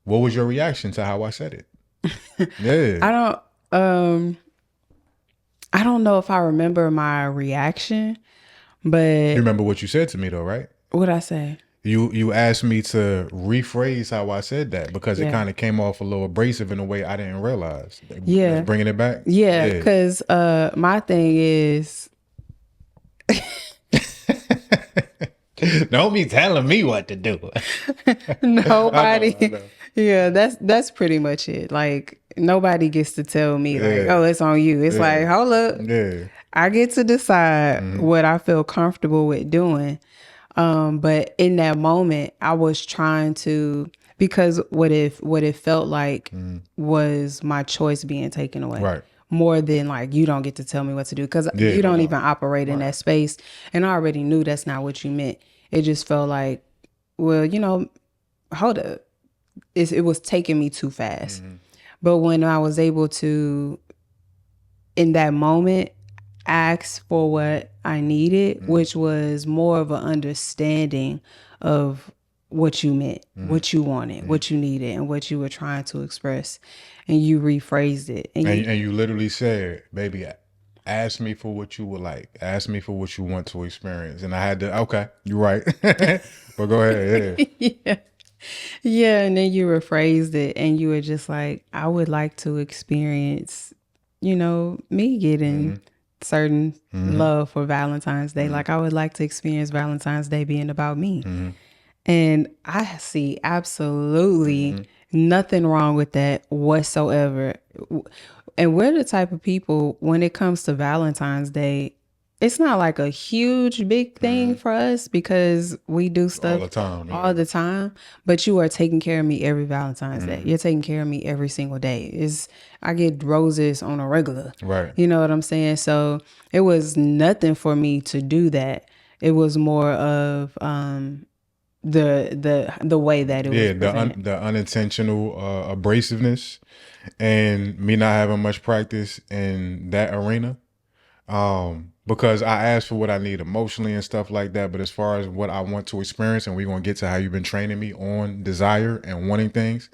What was your reaction to how I said it? Yeah. I don't know if I remember my reaction, You but remember what you said to me though, right? what'd I say? You asked me to rephrase how I said that because it Yeah. kind of came off a little abrasive in a way I didn't realize. Yeah. Let's bringing it back. Yeah, because my thing is Don't be telling me what to do. nobody. I know. Yeah, that's pretty much it. Like nobody gets to tell me like, oh, it's on you. It's like, hold up. Yeah. I get to decide what I feel comfortable with doing. But in that moment, I was trying to, because what it felt like was my choice being taken away. Right. More than like, you don't get to tell me what to do, because you don't even operate in that space. And I already knew that's not what you meant. It just felt like, well, hold up. It was taking me too fast. But when I was able to, in that moment, ask for what I needed, which was more of an understanding of what you meant, what you wanted, what you needed, and what you were trying to express. And you rephrased it. And you literally said, baby, ask me for what you would like. Ask me for what you want to experience. And I had to, okay, you're right. But go ahead. Yeah. yeah. Yeah. And then you rephrased it and you were just like, I would like to experience, me getting certain love for Valentine's Day. Like I would like to experience Valentine's Day being about me. And I see absolutely nothing wrong with that whatsoever. And we're the type of people, when it comes to Valentine's Day, it's not like a huge big thing for us because we do stuff All the time. all the time. But you are taking care of me every Valentine's Day. You're taking care of me every single day. I get roses on a regular. Right. You know what I'm saying? So it was nothing for me to do that. It was more of the way that it was presented. The unintentional abrasiveness and me not having much practice in that arena. Because I asked for what I need emotionally and stuff like that, but as far as what I want to experience, and we're gonna get to how you've been training me on desire and wanting things,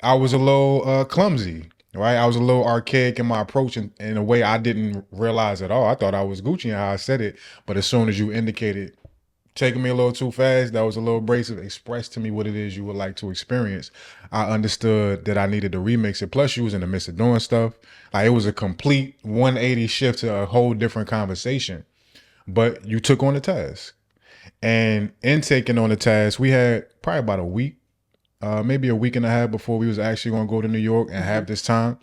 I was a little clumsy, right? I was a little archaic in my approach in a way I didn't realize at all. I thought I was Gucci in how I said it, but as soon as you indicated taking me a little too fast, that was a little abrasive, express to me what it is you would like to experience, I understood that I needed to remix it. Plus you was in the midst of doing stuff. Like it was a complete 180 shift to a whole different conversation. But you took on the task. And in taking on the task, we had probably about a week, maybe a week and a half before we was actually gonna go to New York and have this time.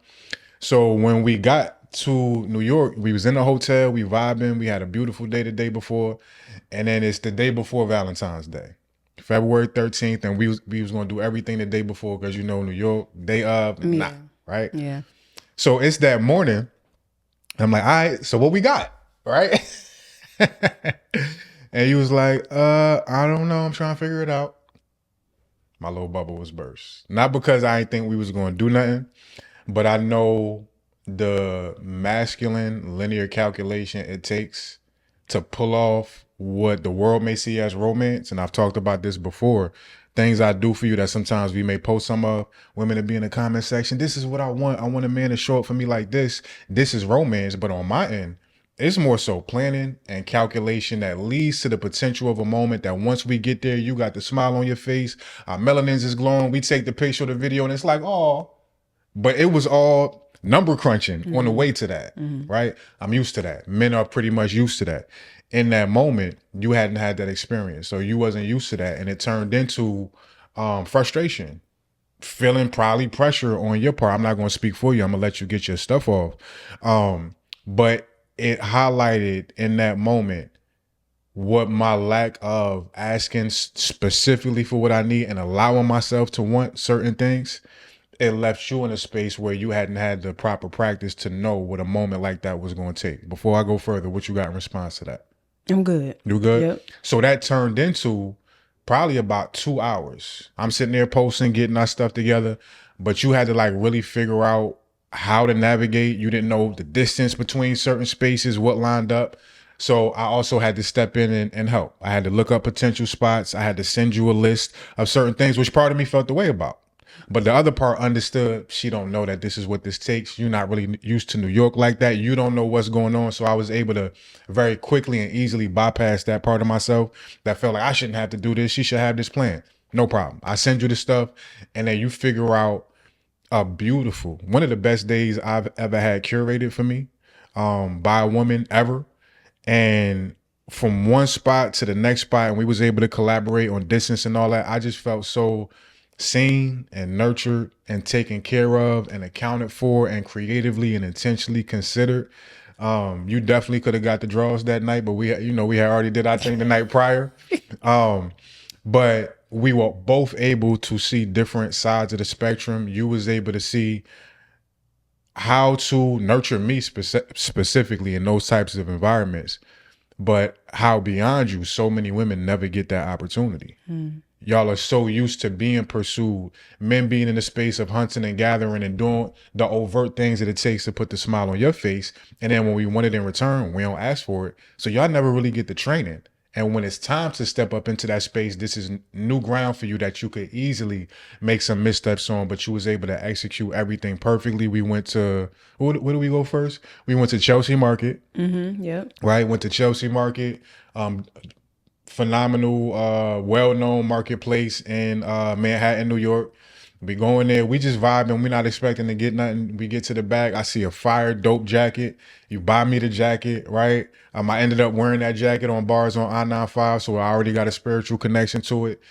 So when we got to New York, we was in the hotel, we vibing, we had a beautiful day the day before, and then it's the day before Valentine's Day, February 13th, and we was gonna do everything the day before because New York, day of, nah, right? Yeah. So it's that morning, I'm like, all right, so what we got, right? And he was like, I don't know, I'm trying to figure it out. My little bubble was burst. Not because I didn't think we was gonna do nothing, but I know the masculine linear calculation it takes to pull off what the world may see as romance, and I've talked about this before, things I do for you that sometimes we may post some of, women to be in the comment section, this is what I want. I want a man to show up for me like this. This is romance. But on my end, it's more so planning and calculation that leads to the potential of a moment that once we get there, you got the smile on your face, our melanins is glowing, we take the picture of the video, and it's like, oh, but it was all number crunching on the way to that, right? I'm used to that. Men are pretty much used to that. In that moment, you hadn't had that experience. So you wasn't used to that. And it turned into frustration, feeling probably pressure on your part. I'm not going to speak for you. I'm going to let you get your stuff off. But it highlighted in that moment what my lack of asking specifically for what I need and allowing myself to want certain things. It left you in a space where you hadn't had the proper practice to know what a moment like that was going to take. Before I go further, what you got in response to that? I'm good. You good? Yep. So that turned into probably about 2 hours. I'm sitting there posting, getting our stuff together, but you had to like really figure out how to navigate. You didn't know the distance between certain spaces, what lined up. So I also had to step in and help. I had to look up potential spots. I had to send you a list of certain things, which part of me felt the way about. But the other part understood she don't know that this is what this takes. You're not really used to New York like that. You don't know what's going on. So I was able to very quickly and easily bypass that part of myself that felt like I shouldn't have to do this. She should have this plan. No problem. I send you the stuff and then you figure out a beautiful, one of the best days I've ever had curated for me by a woman ever. And from one spot to the next spot, and we was able to collaborate on distance and all that, I just felt so seen and nurtured and taken care of and accounted for and creatively and intentionally considered. You definitely could have got the draws that night, but we had already did our thing the night prior. But we were both able to see different sides of the spectrum. You was able to see how to nurture me specifically in those types of environments, but how beyond you, so many women never get that opportunity. Y'all are so used to being pursued, men being in the space of hunting and gathering and doing the overt things that it takes to put the smile on your face. And then when we want it in return, we don't ask for it. So y'all never really get the training. And when it's time to step up into that space, this is new ground for you that you could easily make some missteps on, but you was able to execute everything perfectly. We went to, where do we go first? We went to Chelsea Market. Yep. Right? Went to Chelsea Market. Phenomenal, well-known marketplace in Manhattan, New York. We go in there, we just vibing. We're not expecting to get nothing. We get to the back. I see a fire dope jacket. You buy me the jacket, right? I ended up wearing that jacket on bars on I-95, so I already got a spiritual connection to it.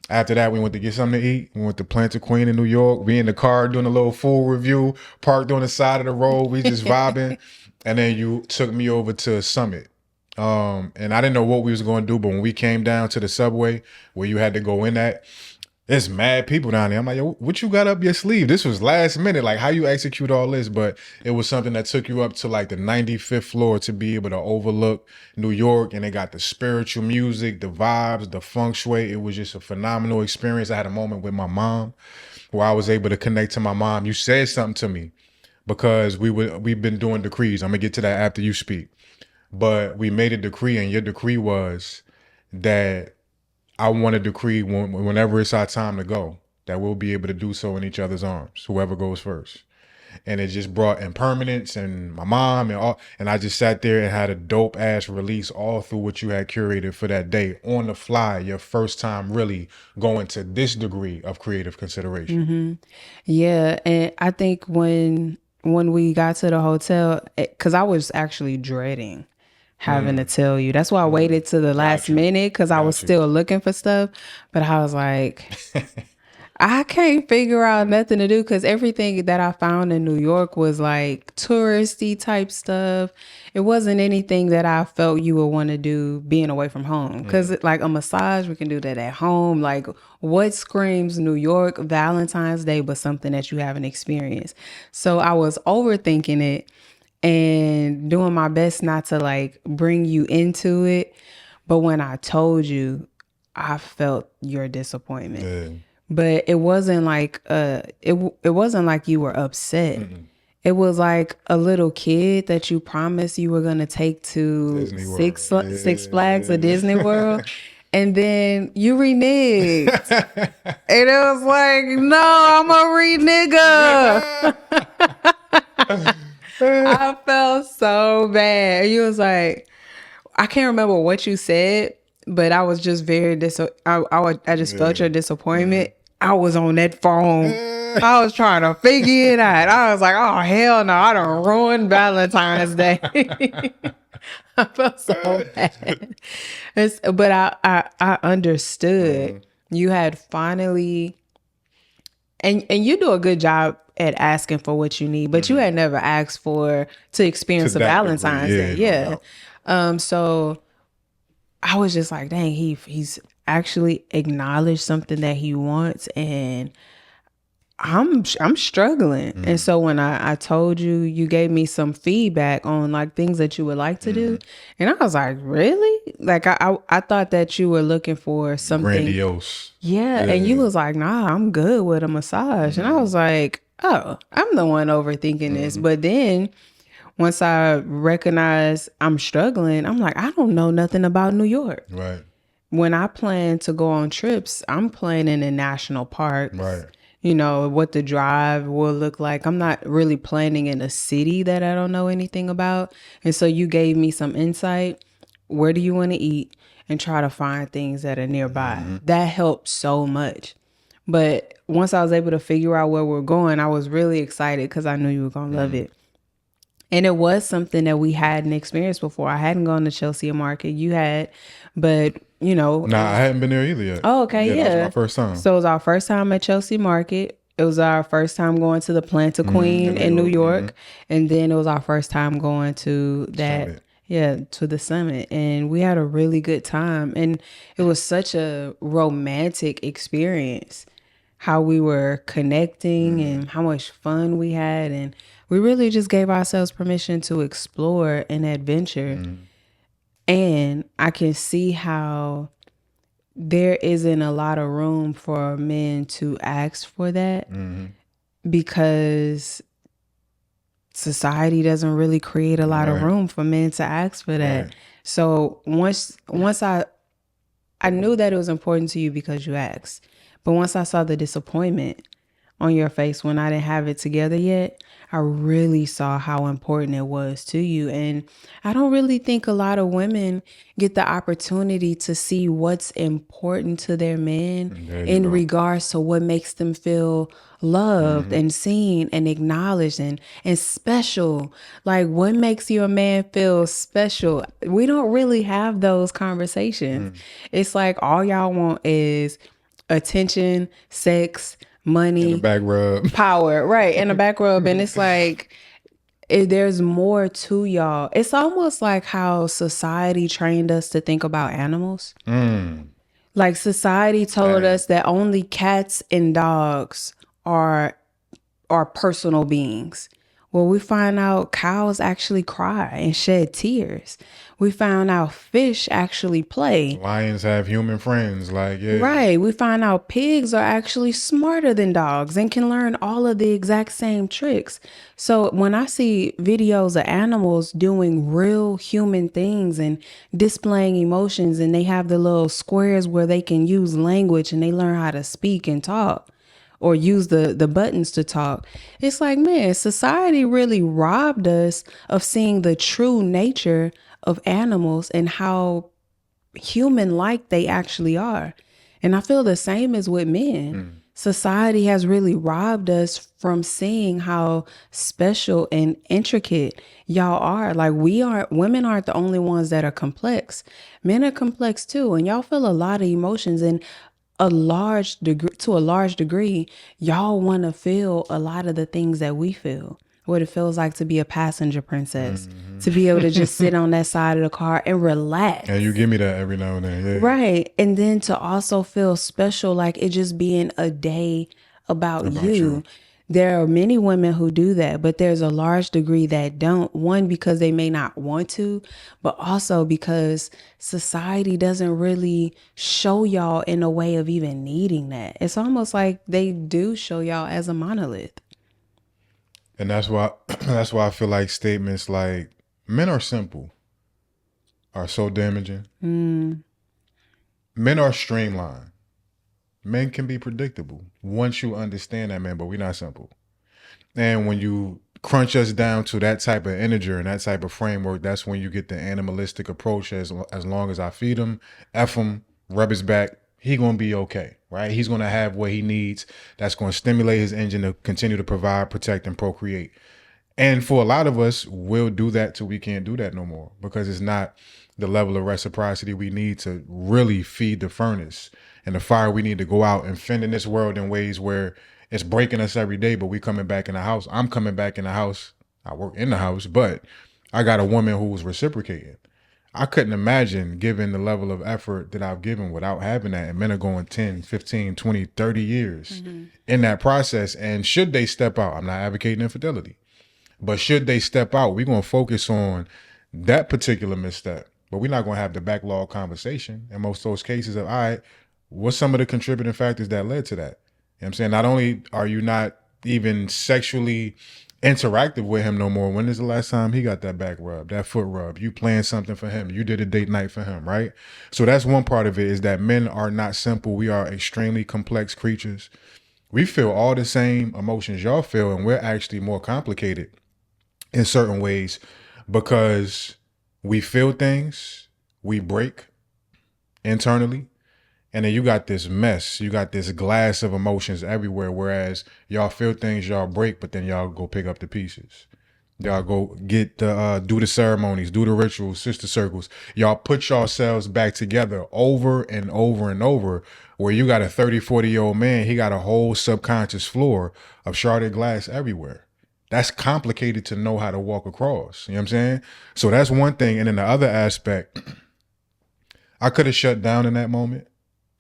After that, we went to get something to eat. We went to Planter Queen in New York. We in the car doing a little full review, parked on the side of the road. We just vibing. And then you took me over to Summit. And I didn't know what we was going to do, but when we came down to the subway where you had to go in at, there's mad people down there. I'm like, yo, what you got up your sleeve? This was last minute. Like, how you execute all this? But it was something that took you up to like the 95th floor to be able to overlook New York. And they got the spiritual music, the vibes, the feng shui. It was just a phenomenal experience. I had a moment with my mom where I was able to connect to my mom. You said something to me because we've been doing decrees. I'm gonna get to that after you speak. But we made a decree, and your decree was that I want to decree whenever it's our time to go, that we'll be able to do so in each other's arms, whoever goes first. And it just brought impermanence and my mom and all. And I just sat there and had a dope ass release all through what you had curated for that day on the fly, your first time really going to this degree of creative consideration. Yeah. And I think when we got to the hotel, because I was actually dreading having to tell you. That's why I waited to the last minute, because I was still looking for stuff. But I was like, I can't figure out nothing to do, because everything that I found in New York was like touristy type stuff. It wasn't anything that I felt you would want to do being away from home, because like a massage, we can do that at home. Like, what screams New York Valentine's Day but something that you haven't experienced? So I was overthinking it and doing my best not to like bring you into it. But when I told you, I felt your disappointment. But it wasn't like it wasn't like you were upset. It was like a little kid that you promised you were gonna take to Disney World. Six Flags or Disney Yeah. World, and then you reneged. And it was like, no, I'm a renegger. I felt so bad. You was like, I can't remember what you said, but I was just very I just felt your Yeah. disappointment. I was on that phone. I was trying to figure it out. I was like, oh hell no, I done ruined Valentine's Day. I felt so bad. But I understood. You had finally, and you do a good job at asking for what you need, but you had never asked for to To experience a that degree, Valentine's Day. no Yeah. doubt. So I was just like, dang, he's actually acknowledged something that he wants, and I'm struggling. And so when I told you, you gave me some feedback on like things that you would like to do, and I was like, really? Like I thought that you were looking for something. Grandiose. Yeah, and you was like, nah, I'm good with a massage. And I was like, oh, I'm the one overthinking this. But then once I recognize I'm struggling, I'm like, I don't know nothing about New York. Right. When I plan to go on trips, I'm planning in national parks. Right. You know, what the drive will look like. I'm not really planning in a city that I don't know anything about. And so you gave me some insight. Where do you want to eat? And try to find things that are nearby. That helped so much. But once I was able to figure out where we're going, I was really excited because I knew you were going to love it. And it was something that we hadn't experienced before. I hadn't gone to Chelsea Market. You had, but you know. Nah, I hadn't been there either yet. Oh, okay, yeah. That was my first time. So it was our first time at Chelsea Market. It was our first time going to the Planta Queen in New York. And then it was our first time going to that. Summit. Yeah, to the summit. And we had a really good time. And it was such a romantic experience, how we were connecting and how much fun we had. And we really just gave ourselves permission to explore and adventure. And I can see how there isn't a lot of room for men to ask for that because society doesn't really create a lot of room for men to ask for that. Right. So once I knew that it was important to you because you asked. But once I saw the disappointment on your face when I didn't have it together yet, I really saw how important it was to you. And I don't really think a lot of women get the opportunity to see what's important to their men in regards to what makes them feel loved and seen and acknowledged and special. Like, what makes your man feel special? We don't really have those conversations. It's like all y'all want is attention, sex, money, Back rub. power, right, and a back rub. And it's like there's more to y'all. It's almost like how society trained us to think about animals. Like society told us that only cats and dogs are personal beings. Well, we find out cows actually cry and shed tears. We found out fish actually play. Lions have human friends. Like, yeah. Right. We find out pigs are actually smarter than dogs and can learn all of the exact same tricks. So when I see videos of animals doing real human things and displaying emotions, and they have the little squares where they can use language and they learn how to speak and talk, or use the buttons to talk. It's like, man, society really robbed us of seeing the true nature of animals and how human-like they actually are. And I feel the same as with men. Society has really robbed us from seeing how special and intricate y'all are. Like, women aren't the only ones that are complex. Men are complex too. And y'all feel a lot of emotions, and to a large degree, y'all want to feel a lot of the things that we feel. What it feels like to be a passenger princess, to be able to just sit on that side of the car and relax. And you give me that every now and then. Yeah. Right. And then to also feel special, like it just being a day about you. There are many women who do that, but there's a large degree that don't. One, because they may not want to, but also because society doesn't really show y'all in a way of even needing that. It's almost like they do show y'all as a monolith. And that's why that's why I feel like statements like men are simple are so damaging. Men are streamlined. Men can be predictable once you understand that, man, but we're not simple. And when you crunch us down to that type of energy and that type of framework, that's when you get the animalistic approach. As long as I feed him, F him, rub his back, he gonna be okay, right? He's gonna have what he needs. That's gonna stimulate his engine to continue to provide, protect, and procreate. And for a lot of us, we'll do that till we can't do that no more because it's not the level of reciprocity we need to really feed the furnace and the fire we need to go out and fend in this world in ways where it's breaking us every day, but we coming back in the house. I'm coming back in the house. I work in the house, but I got a woman who was reciprocating. I couldn't imagine giving the level of effort that I've given without having that. And men are going 10, 15, 20, 30 years in that process. And should they step out, I'm not advocating infidelity. But should they step out, we're going to focus on that particular misstep. But we're not going to have the backlog conversation in most of those cases of, all right, what's some of the contributing factors that led to that? You know what I'm saying? Not only are you not even sexually interactive with him no more, when is the last time he got that back rub, that foot rub? You planned something for him. You did a date night for him, right? So that's one part of it, is that men are not simple. We are extremely complex creatures. We feel all the same emotions y'all feel, and we're actually more complicated in certain ways because we feel things, we break internally, and then you got this mess, you got this glass of emotions everywhere, whereas y'all feel things, y'all break, but then y'all go pick up the pieces. Y'all go get the do the ceremonies, do the rituals, sister circles. Y'all put yourselves back together over and over and over, where you got a 30, 40-year-old man, he got a whole subconscious floor of sharded glass everywhere. That's complicated to know how to walk across. You know what I'm saying? So that's one thing. And then the other aspect, I could have shut down in that moment.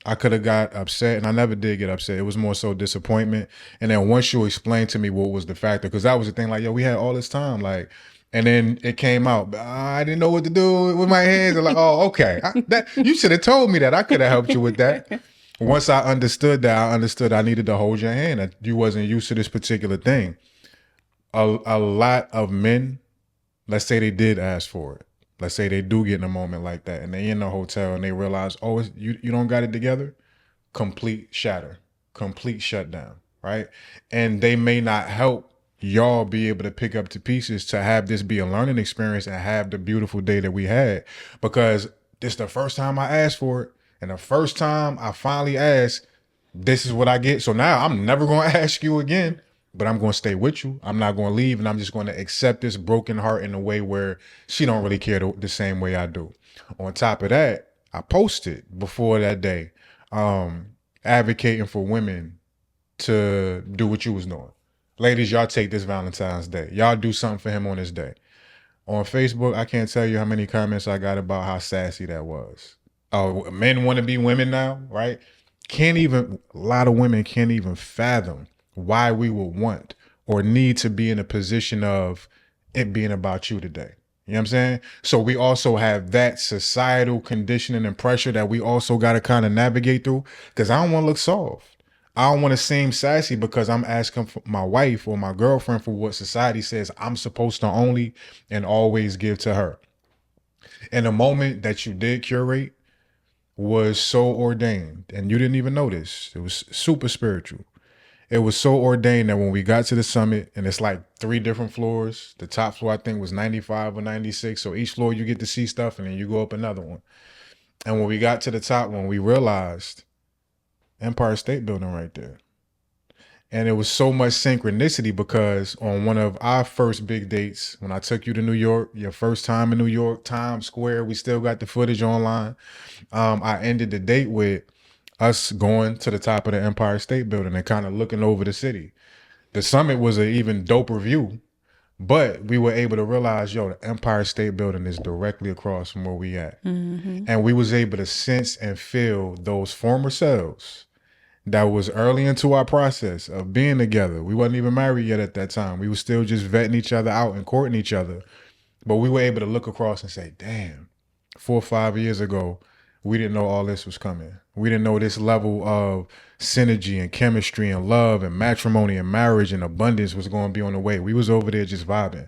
I could have got upset, and I never did get upset. It was more so disappointment. And then once you explained to me what was the factor, because that was the thing, like, yo, we had all this time, like, and then it came out. I didn't know what to do with my hands. I'm like, oh, okay. You should have told me that. I could have helped you with that. Once I understood that, I understood I needed to hold your hand, that you wasn't used to this particular thing. A lot of men, let's say they did ask for it. Let's say they do get in a moment like that and they in the hotel and they realize, oh, you don't got it together. Complete shatter, complete shutdown, right? And they may not help y'all be able to pick up the pieces to have this be a learning experience and have the beautiful day that we had, because this the first time I asked for it. And the first time I finally asked, this is what I get. So now I'm never going to ask you again, but I'm going to stay with you. I'm not going to leave, and I'm just going to accept this broken heart in a way where she don't really care the same way I do. On top of that, I posted before that day, advocating for women to do what you was doing. Ladies, y'all take this Valentine's Day. Y'all do something for him on this day. On Facebook, I can't tell you how many comments I got about how sassy that was. Oh, men want to be women now, right? A lot of women can't even fathom why we would want or need to be in a position of it being about you today. You know what I'm saying? So we also have that societal conditioning and pressure that we also got to kind of navigate through, because I don't want to look soft. I don't want to seem sassy because I'm asking for my wife or my girlfriend for what society says I'm supposed to only and always give to her. And the moment that you did curate was so ordained, and you didn't even notice. It was super spiritual. It was so ordained that when we got to the summit, and it's like 3 different floors, the top floor I think was 95 or 96. So each floor you get to see stuff, and then you go up another one. And when we got to the top one, we realized Empire State Building right there. And it was so much synchronicity because on one of our first big dates, when I took you to New York, your first time in New York, Times Square, we still got the footage online. I ended the date with us going to the top of the Empire State Building and kind of looking over the city. The summit was an even doper view, but we were able to realize, yo, the Empire State Building is directly across from where we at. Mm-hmm. And we was able to sense and feel those former selves that was early into our process of being together. We wasn't even married yet at that time. We were still just vetting each other out and courting each other. But we were able to look across and say, damn, 4 or 5 years ago, we didn't know all this was coming. We didn't know this level of synergy and chemistry and love and matrimony and marriage and abundance was going to be on the way. We was over there just vibing.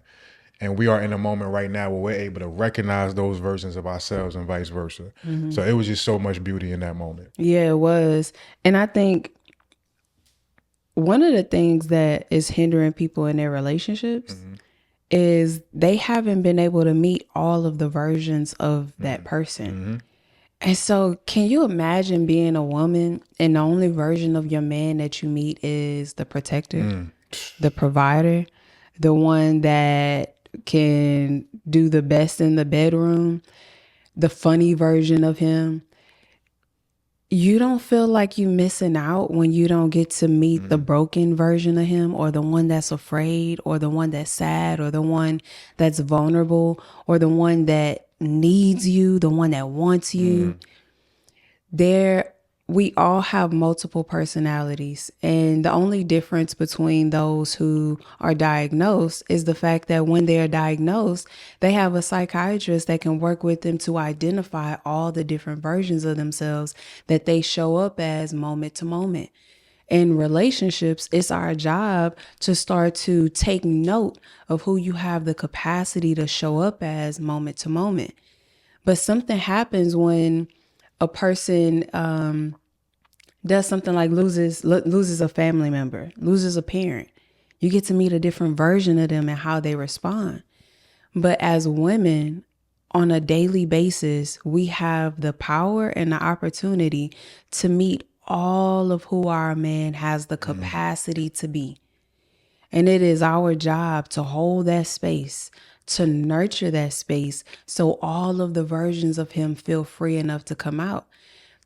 And we are in a moment right now where we're able to recognize those versions of ourselves and vice versa. So it was just so much beauty in that moment. Yeah, it was. And I think one of the things that is hindering people in their relationships is they haven't been able to meet all of the versions of that person. And so can you imagine being a woman and the only version of your man that you meet is the protector, the provider, the one that can do the best in the bedroom, the funny version of him? You don't feel like you missing out when you don't get to meet the broken version of him, or the one that's afraid, or the one that's sad, or the one that's vulnerable, or the one that needs you, the one that wants you. We all have multiple personalities, and the only difference between those who are diagnosed is the fact that when they are diagnosed, they have a psychiatrist that can work with them to identify all the different versions of themselves that they show up as moment to moment. In relationships, it's our job to start to take note of who you have the capacity to show up as moment to moment. But something happens when a person does something like loses a family member, loses a parent. You get to meet a different version of them and how they respond. But as women, on a daily basis, we have the power and the opportunity to meet all of who our man has the capacity to be. And it is our job to hold that space, to nurture that space, so all of the versions of him feel free enough to come out.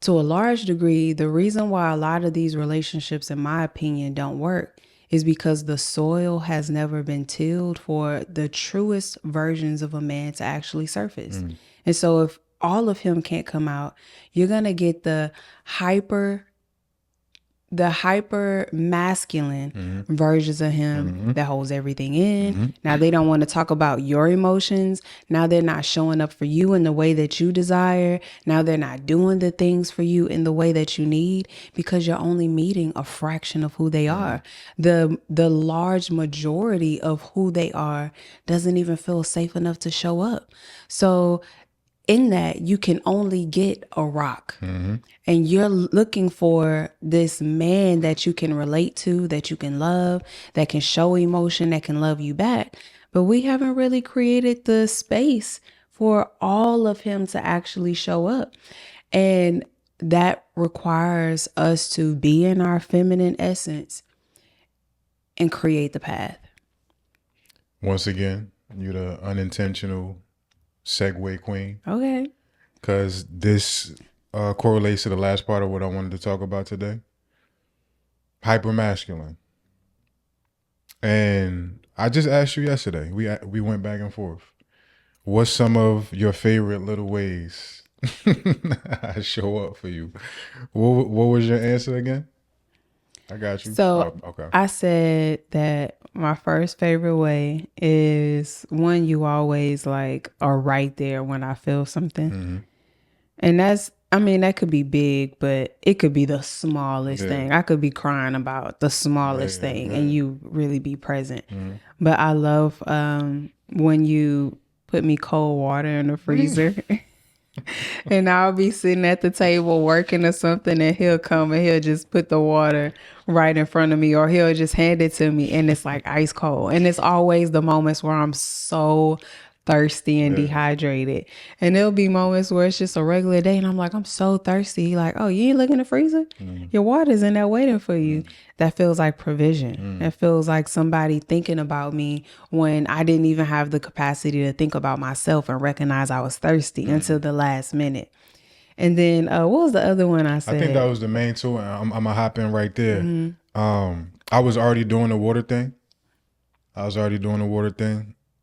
To a large degree, the reason why a lot of these relationships, in my opinion, don't work is because the soil has never been tilled for the truest versions of a man to actually surface. And so if all of him can't come out, you're going to get the hyper masculine versions of him that holds everything in. Now they don't want to talk about your emotions. Now they're not showing up for you in the way that you desire. Now they're not doing the things for you in the way that you need, because you're only meeting a fraction of who they are. The large majority of who they are doesn't even feel safe enough to show up. So in that, you can only get a rock. And you're looking for this man that you can relate to, that you can love, that can show emotion, that can love you back. But we haven't really created the space for all of him to actually show up. And that requires us to be in our feminine essence and create the path. Once again, you're the unintentional segue queen. Okay. Because this correlates to the last part of what I wanted to talk about today. Hypermasculine. And I just asked you yesterday. We went back and forth. What's some of your favorite little ways I show up for you? What was your answer again? I got you. So okay. I said that my first favorite way is when you always like are right there when I feel something. And that could be big, but it could be the smallest thing. I could be crying about the smallest thing and you really be present. But I love when you put me cold water in the freezer. And I'll be sitting at the table working or something, and he'll come and he'll just put the water right in front of me, or he'll just hand it to me and it's like ice cold. And it's always the moments where I'm so thirsty and dehydrated. And there'll be moments where it's just a regular day and I'm like, I'm so thirsty. He like, oh, you ain't looking in the freezer? Your water's in there waiting for you. That feels like provision. That feels like somebody thinking about me when I didn't even have the capacity to think about myself and recognize I was thirsty until the last minute. And then what was the other one I said? I think that was the main two. I'm going to hop in right there. I was already doing the water thing.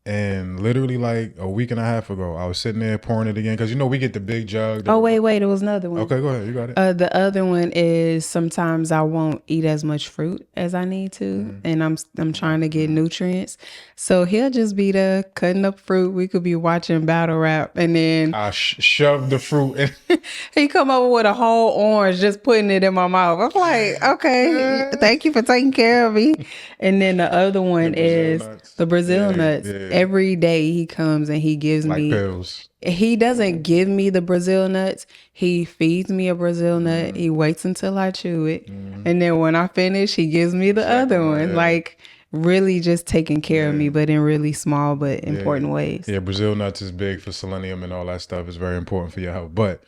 And literally like a week and a half ago, I was sitting there pouring it again because you know we get the big jug. Oh, wait, there was another one. Okay, go ahead. You got it. The other one is sometimes I won't eat as much fruit as I need to, and I'm trying to get nutrients. So he'll just be there cutting up fruit. We could be watching battle rap, and then I shove the fruit in. he come over with a whole orange, just putting it in my mouth. I'm like, okay, thank you for taking care of me. And then the other one is nuts. the Brazil Yeah, nuts. yeah. Every day he comes and he gives Like me. pills. He doesn't give me the Brazil nuts. He feeds me a Brazil nut. He waits until I chew it. And then when I finish, he gives me the other one. Yeah. Like really just taking care of me, but in really small but important ways. Yeah, Brazil nuts is big for selenium and all that stuff. It's very important for your health. But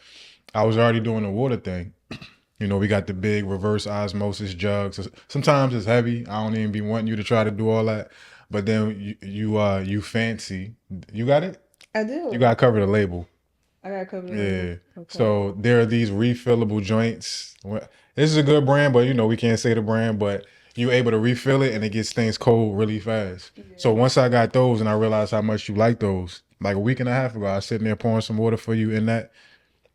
I was already doing the water thing. You know, we got the big reverse osmosis jugs. Sometimes it's heavy. I don't even be wanting you to try to do all that. But then you fancy. You got it? I do. You got to cover the label. I got covered. Yeah. Okay. So there are these refillable joints. This is a good brand, but you know, we can't say the brand, but you're able to refill it and it gets things cold really fast. Yeah. So once I got those and I realized how much you like those, like a week and a half ago, I was sitting there pouring some water for you in that.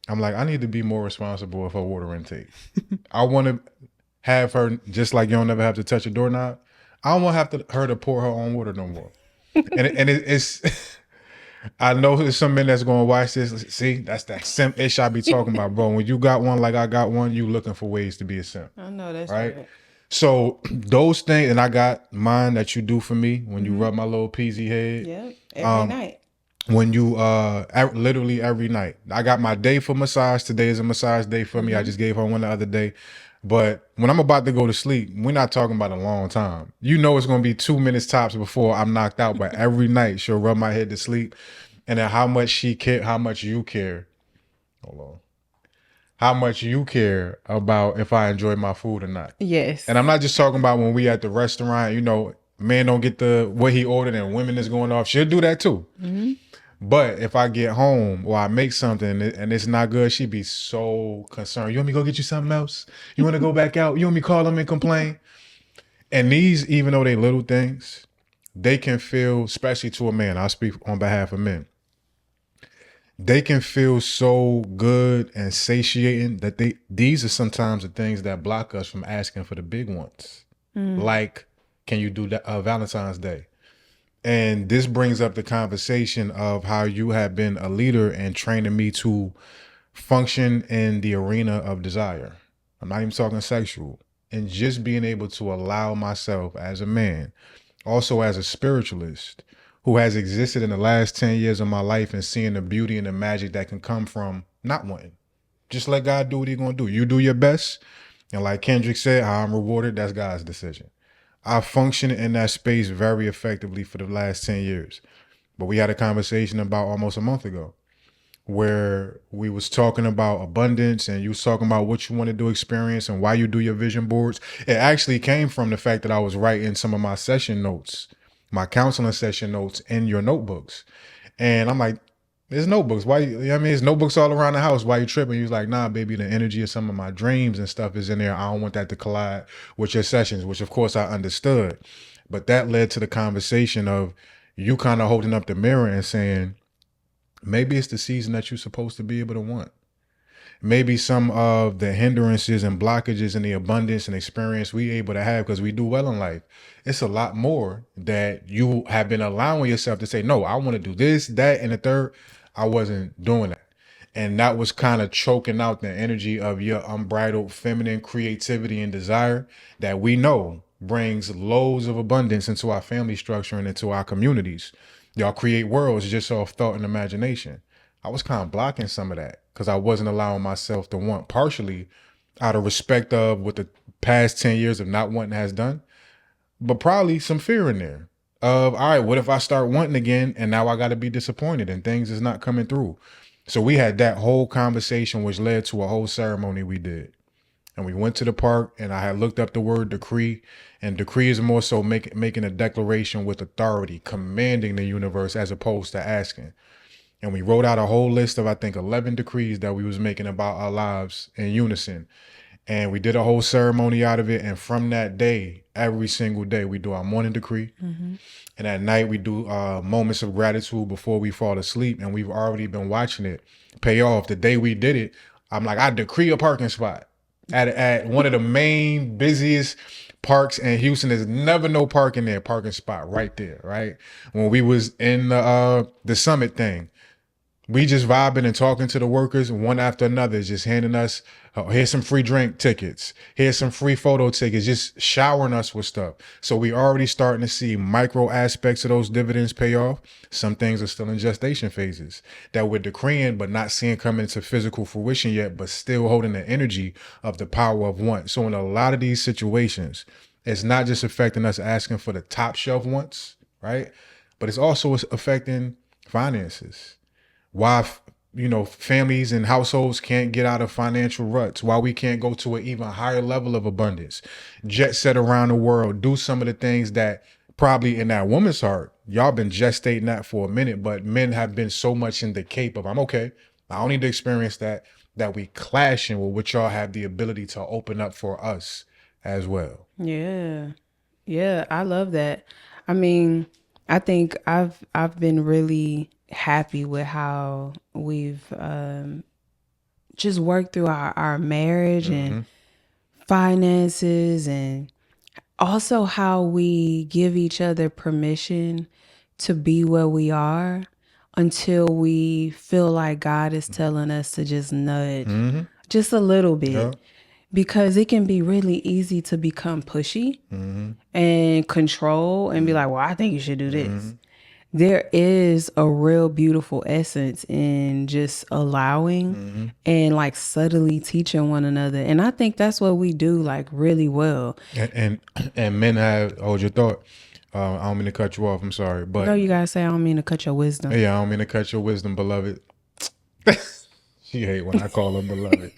I'm like, I need to be more responsible with her water intake. I want to have her, just like you don't never have to touch a doorknob, I don't want her to pour her own water no more. It's I know there's some men that's going to watch this. See, that's that simp ish I be talking about, bro. When you got one like I got one, you looking for ways to be a simp. I know that's right. So those things, and I got mine that you do for me when you rub my little peasy head. Yeah, every night. When you literally every night. I got my day for massage. Today is a massage day for me. I just gave her one the other day. But when I'm about to go to sleep, we're not talking about a long time. You know it's going to be 2 minutes tops before I'm knocked out. But every night she'll rub my head to sleep. And then how much she care, how much you care. Hold on. How much you care about if I enjoy my food or not. Yes. And I'm not just talking about when we at the restaurant, you know, man don't get what he ordered and women is going off. She'll do that too. Mm-hmm. But if I get home or I make something and it's not good, she'd be so concerned. You want me to go get you something else? You want to go back out? You want me to call them and complain? And these, even though they little things, they can feel, especially to a man, I speak on behalf of men, they can feel so good and satiating that these are sometimes the things that block us from asking for the big ones. Like, can you do that Valentine's Day? And this brings up the conversation of how you have been a leader and training me to function in the arena of desire. I'm not even talking sexual. And just being able to allow myself as a man, also as a spiritualist, who has existed in the last 10 years of my life and seeing the beauty and the magic that can come from not wanting. Just let God do what he's going to do. You do your best. And like Kendrick said, how I'm rewarded, that's God's decision. I functioned in that space very effectively for the last 10 years. But we had a conversation about almost a month ago where we was talking about abundance and you was talking about what you wanted to experience and why you do your vision boards. It actually came from the fact that I was writing some of my session notes, my counseling session notes in your notebooks. And I'm like, there's notebooks. Why? There's notebooks all around the house. Why you tripping? He was like, nah, baby, the energy of some of my dreams and stuff is in there. I don't want that to collide with your sessions, which of course I understood. But that led to the conversation of you kind of holding up the mirror and saying, maybe it's the season that you're supposed to be able to want. Maybe some of the hindrances and blockages in the abundance and experience we able to have because we do well in life. It's a lot more that you have been allowing yourself to say, no, I want to do this, that, and the third. I wasn't doing that. And that was kind of choking out the energy of your unbridled feminine creativity and desire that we know brings loads of abundance into our family structure and into our communities. Y'all create worlds just off thought and imagination. I was kind of blocking some of that because I wasn't allowing myself to want, partially out of respect of what the past 10 years of not wanting has done, but probably some fear in there of, all right, what if I start wanting again and now I got to be disappointed and things is not coming through. So we had that whole conversation, which led to a whole ceremony we did. And we went to the park and I had looked up the word decree, and decree is more so making a declaration with authority, commanding the universe as opposed to asking. And we wrote out a whole list of, I think, 11 decrees that we was making about our lives in unison. And we did a whole ceremony out of it. And from that day, every single day, we do our morning decree. And at night, we do moments of gratitude before we fall asleep. And we've already been watching it pay off. The day we did it, I'm like, I decree a parking spot at one of the main busiest parks in Houston. There's never no parking there, parking spot right there, right? When we was in the summit thing, we just vibing and talking to the workers one after another, just handing us, here's some free drink tickets, here's some free photo tickets, just showering us with stuff. So we already starting to see micro aspects of those dividends pay off. Some things are still in gestation phases that we're decreeing, but not seeing come into physical fruition yet, but still holding the energy of the power of want. So in a lot of these situations, it's not just affecting us asking for the top shelf wants, right? But it's also affecting finances. Why, families and households can't get out of financial ruts, why we can't go to an even higher level of abundance, jet set around the world, do some of the things that probably in that woman's heart, y'all been gestating that for a minute, but men have been so much in the cape of, I'm okay, I don't need to experience that we clashing with what y'all have the ability to open up for us as well. Yeah. Yeah, I love that. I mean, I think I've been really happy with how we've just worked through our marriage and finances, and also how we give each other permission to be where we are until we feel like God is telling us to just nudge just a little bit. Yeah. Because it can be really easy to become pushy and control and be like, well, I think you should do this. There is a real beautiful essence in just allowing and like subtly teaching one another. And I think that's what we do like really well. And men have, hold your thought. I don't mean to cut you off. I'm sorry, but No, you gotta say, I don't mean to cut your wisdom. yeah, I don't mean to cut your wisdom, beloved. She hate when I call her beloved.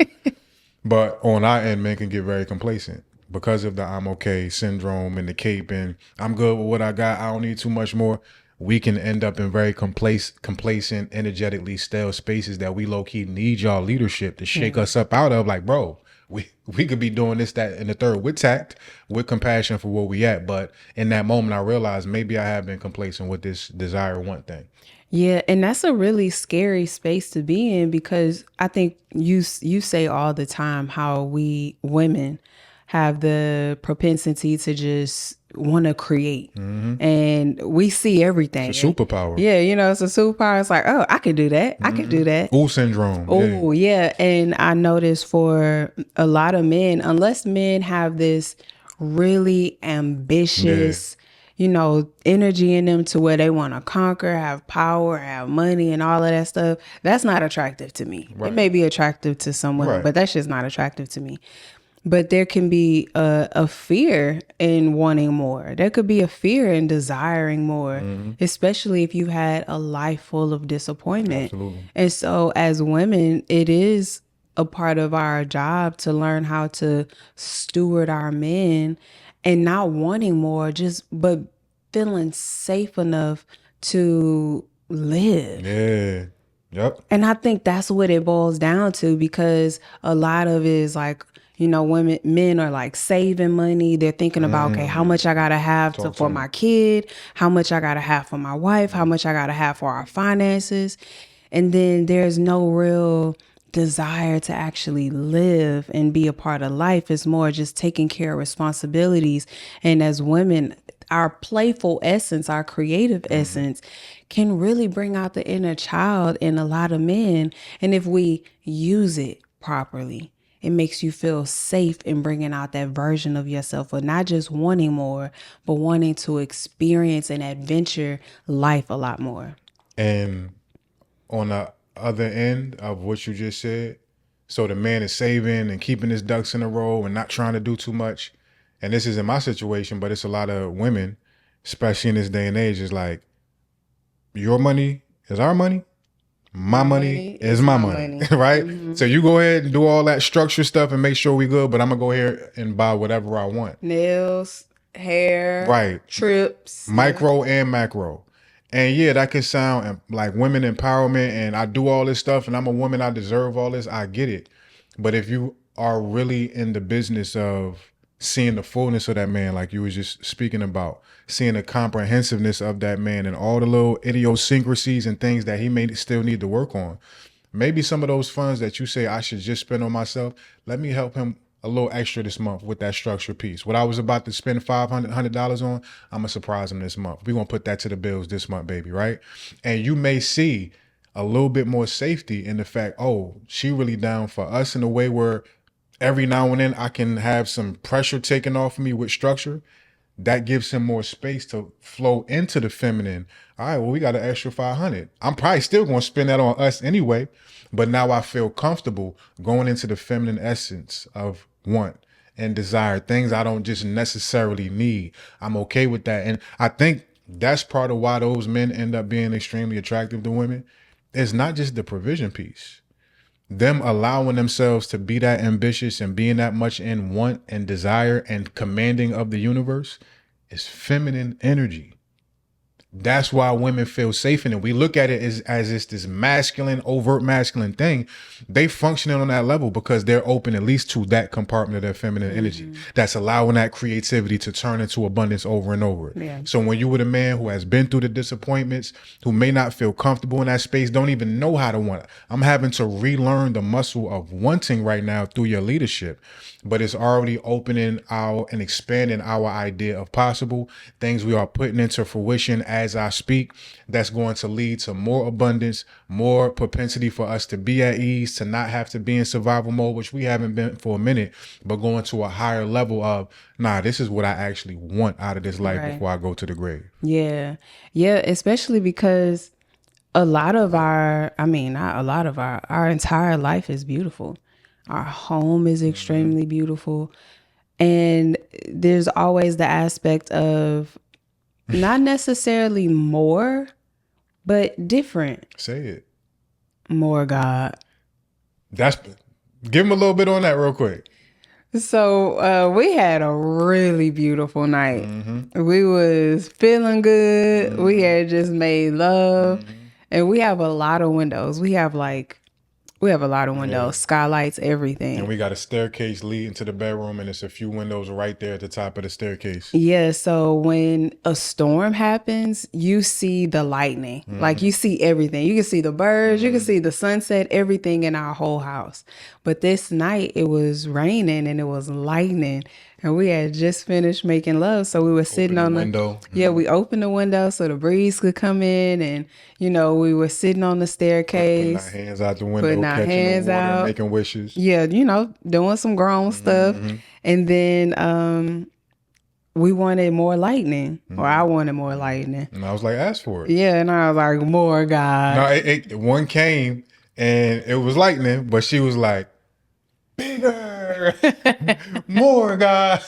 But on our end, men can get very complacent because of the I'm okay syndrome and the cape and I'm good with what I got, I don't need too much more. We can end up in very complacent, energetically stale spaces that we low-key need y'all leadership to shake us up out of. Like, bro, we could be doing this, that, and the third with tact, with compassion for where we at. But in that moment, I realized maybe I have been complacent with this desire want thing. Yeah, and that's a really scary space to be in, because I think you say all the time how we women have the propensity to just want to create, and we see everything. It's a superpower. Yeah, it's a superpower. It's like, oh, I could do that. I could do that. Ooh, syndrome. Oh, yeah. And I noticed for a lot of men, unless men have this really ambitious, energy in them to where they want to conquer, have power, have money, and all of that stuff, that's not attractive to me. Right. It may be attractive to someone, right, but that's just not attractive to me. But there can be a fear in wanting more. There could be a fear in desiring more, especially if you've had a life full of disappointment. Absolutely. And so as women, it is a part of our job to learn how to steward our men and not wanting more, but feeling safe enough to live. Yeah. Yep. And I think that's what it boils down to, because a lot of it is like, men are like saving money. They're thinking about, okay, how much I gotta have for my kid, how much I gotta have for my wife, how much I gotta have for our finances. And then there's no real desire to actually live and be a part of life. It's more just taking care of responsibilities. And as women, our playful essence, our creative essence can really bring out the inner child in a lot of men. And if we use it properly, it makes you feel safe in bringing out that version of yourself, but not just wanting more, but wanting to experience and adventure life a lot more. And on the other end of what you just said, so the man is saving and keeping his ducks in a row and not trying to do too much. And this isn't my situation, but it's a lot of women, especially in this day and age, is like, your money is our money. My money is my money. Right? Mm-hmm. So you go ahead and do all that structure stuff and make sure we good, but I'm going to go here and buy whatever I want. Nails, hair, right, trips. Micro and macro. And yeah, that could sound like women empowerment and I do all this stuff and I'm a woman, I deserve all this. I get it. But if you are really in the business of seeing the fullness of that man, like you was just speaking about, seeing the comprehensiveness of that man and all the little idiosyncrasies and things that he may still need to work on. Maybe some of those funds that you say I should just spend on myself, let me help him a little extra this month with that structure piece. What I was about to spend $500 on, I'm gonna surprise him this month. We're gonna put that to the bills this month, baby, right? And you may see a little bit more safety in the fact, oh, she really down for us in a way where every now and then I can have some pressure taken off of me with structure. That gives him more space to flow into the feminine. All right, well, we got an extra 500. I'm probably still going to spend that on us anyway, but now I feel comfortable going into the feminine essence of want and desire, things I don't just necessarily need. I'm okay with that. And I think that's part of why those men end up being extremely attractive to women. It's not just the provision piece. Them allowing themselves to be that ambitious and being that much in want and desire and commanding of the universe is feminine energy. That's why women feel safe in it. We look at it as it's this masculine, overt masculine thing. They functioning on that level because they're open at least to that compartment of their feminine energy that's allowing that creativity to turn into abundance over and over. Yeah. So when you with a man who has been through the disappointments, who may not feel comfortable in that space, don't even know how to want it. I'm having to relearn the muscle of wanting right now through your leadership, but it's already opening our and expanding our idea of possible things we are putting into fruition as I speak. That's going to lead to more abundance, more propensity for us to be at ease, to not have to be in survival mode, which we haven't been for a minute, but going to a higher level of, nah, this is what I actually want out of this life before I go to the grave. Yeah. Yeah. Especially because a lot of our entire life is beautiful. Our home is extremely beautiful. And there's always the aspect of not necessarily more, but different. Say it. More God. Give him a little bit on that real quick. So we had a really beautiful night. We was feeling good. We had just made love. And we have a lot of windows. We have a lot of windows, skylights, everything. And we got a staircase leading to the bedroom, and it's a few windows right there at the top of the staircase. Yeah, so when a storm happens, you see the lightning. Like you see everything. You can see the birds, you can see the sunset, everything in our whole house. But this night it was raining and it was lightning. And we had just finished making love. So we were sitting on the window. Yeah, we opened the window so the breeze could come in. And, we were sitting on the staircase. Putting our hands out the window, putting our catching hands the water, out. making wishes. Yeah, doing some grown stuff. And then we wanted more lightning. Or I wanted more lightning. And I was like, ask for it. Yeah, and I was like, more God. No, one came and it was lightning, but she was like, bigger, more God.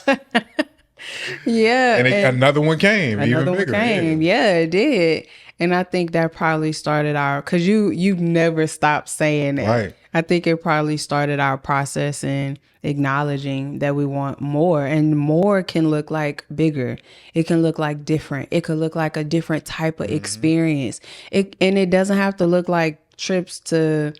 Yeah. And another one came, even bigger. Yeah, it did. And I think that probably started because you never stopped saying that. Right. I think it probably started our process in acknowledging that we want more, and more can look like bigger. It can look like different. It could look like a different type of experience. And it doesn't have to look like trips to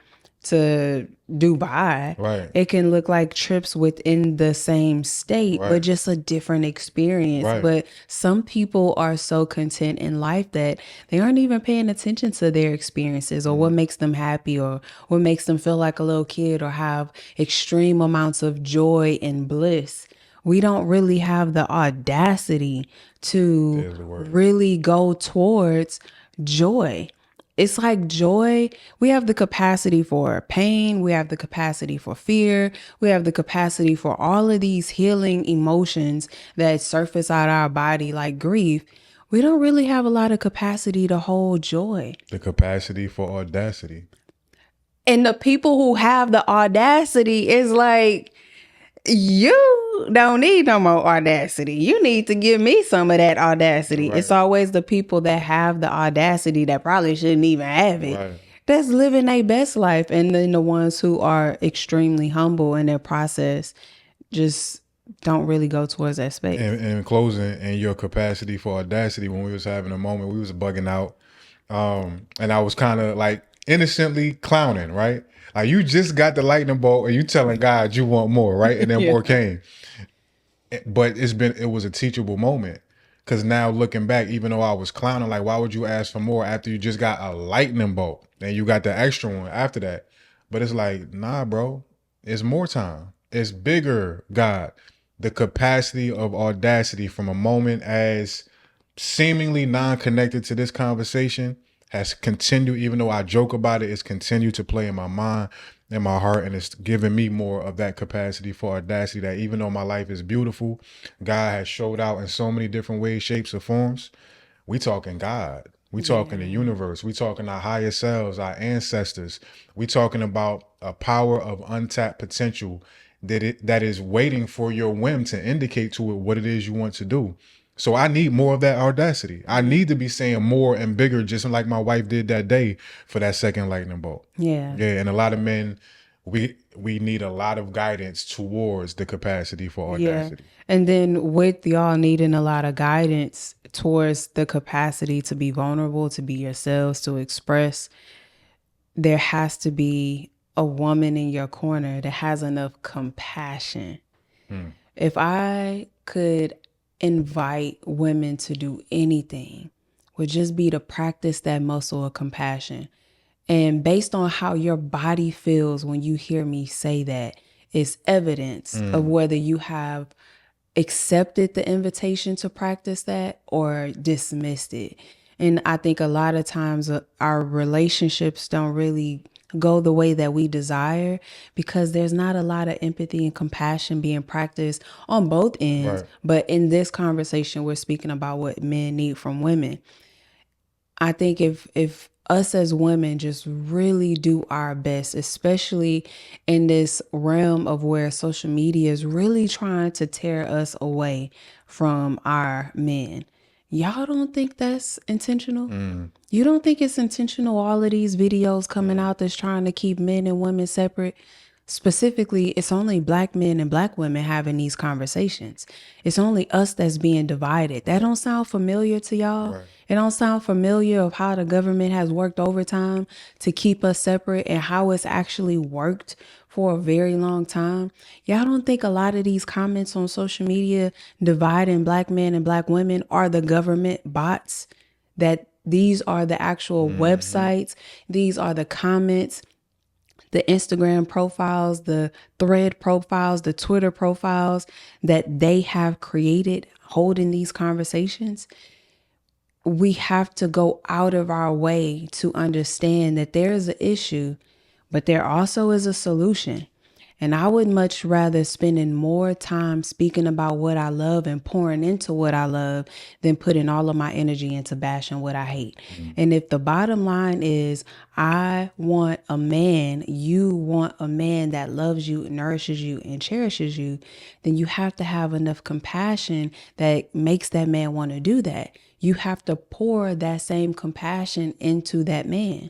Dubai. Right. It can look like trips within the same state, but just a different experience. Right. But some people are so content in life that they aren't even paying attention to their experiences or what makes them happy or what makes them feel like a little kid or have extreme amounts of joy and bliss. We don't really have the audacity to really go towards joy. It's like joy. We have the capacity for pain. We have the capacity for fear. We have the capacity for all of these healing emotions that surface out our body like grief. We don't really have a lot of capacity to hold joy. The capacity for audacity. And the people who have the audacity is like, you don't need no more audacity. You need to give me some of that audacity. Right. It's always the people that have the audacity that probably shouldn't even have it. Right. That's living their best life. And then the ones who are extremely humble in their process just don't really go towards that space. And in closing, and your capacity for audacity, when we was having a moment, we was bugging out. And I was kind of like innocently clowning, right? Like you just got the lightning bolt and you telling God you want more, right? And then Yeah. more came. But it was a teachable moment. Cause now looking back, even though I was clowning, like why would you ask for more after you just got a lightning bolt and you got the extra one after that? But it's like, nah, bro, it's more time. It's bigger, God. The capacity of audacity from a moment as seemingly non-connected to this conversation has continued, even though I joke about it, it's continued to play in my mind and my heart, and it's given me more of that capacity for audacity that even though my life is beautiful, God has showed out in so many different ways, shapes, or forms. We talking God. We talking the universe. We talking our higher selves, our ancestors. We talking about a power of untapped potential that is waiting for your whim to indicate to it what it is you want to do. So I need more of that audacity. I need to be saying more and bigger, just like my wife did that day for that second lightning bolt. Yeah. Yeah, and a lot of men, we need a lot of guidance towards the capacity for Yeah. audacity. And then with y'all needing a lot of guidance towards the capacity to be vulnerable, to be yourselves, to express, there has to be a woman in your corner that has enough compassion. If I could invite women to do anything, would just be to practice that muscle of compassion. And based on how your body feels when you hear me say that, is evidence of whether you have accepted the invitation to practice that or dismissed it. And I think a lot of times our relationships don't really go the way that we desire because there's not a lot of empathy and compassion being practiced on both ends. Right. But in this conversation, we're speaking about what men need from women. I think if us as women just really do our best, especially in this realm of where social media is really trying to tear us away from our men. Y'all don't think that's intentional? You don't think it's intentional, all of these videos coming out that's trying to keep men and women separate? Specifically, it's only black men and black women having these conversations. It's only us that's being divided. That don't sound familiar to y'all? Right. It don't sound familiar of how the government has worked overtime to keep us separate and how it's actually worked for a very long time. Y'all don't think a lot of these comments on social media dividing black men and black women are the government bots? That these are the actual websites, these are the comments, the Instagram profiles, the thread profiles, the Twitter profiles that they have created holding these conversations? We have to go out of our way to understand that there is an issue, but there also is a solution. And I would much rather spending more time speaking about what I love and pouring into what I love than putting all of my energy into bashing what I hate. And if the bottom line is I want a man, you want a man that loves you, nourishes you, and cherishes you, then you have to have enough compassion that makes that man want to do that. You have to pour that same compassion into that man.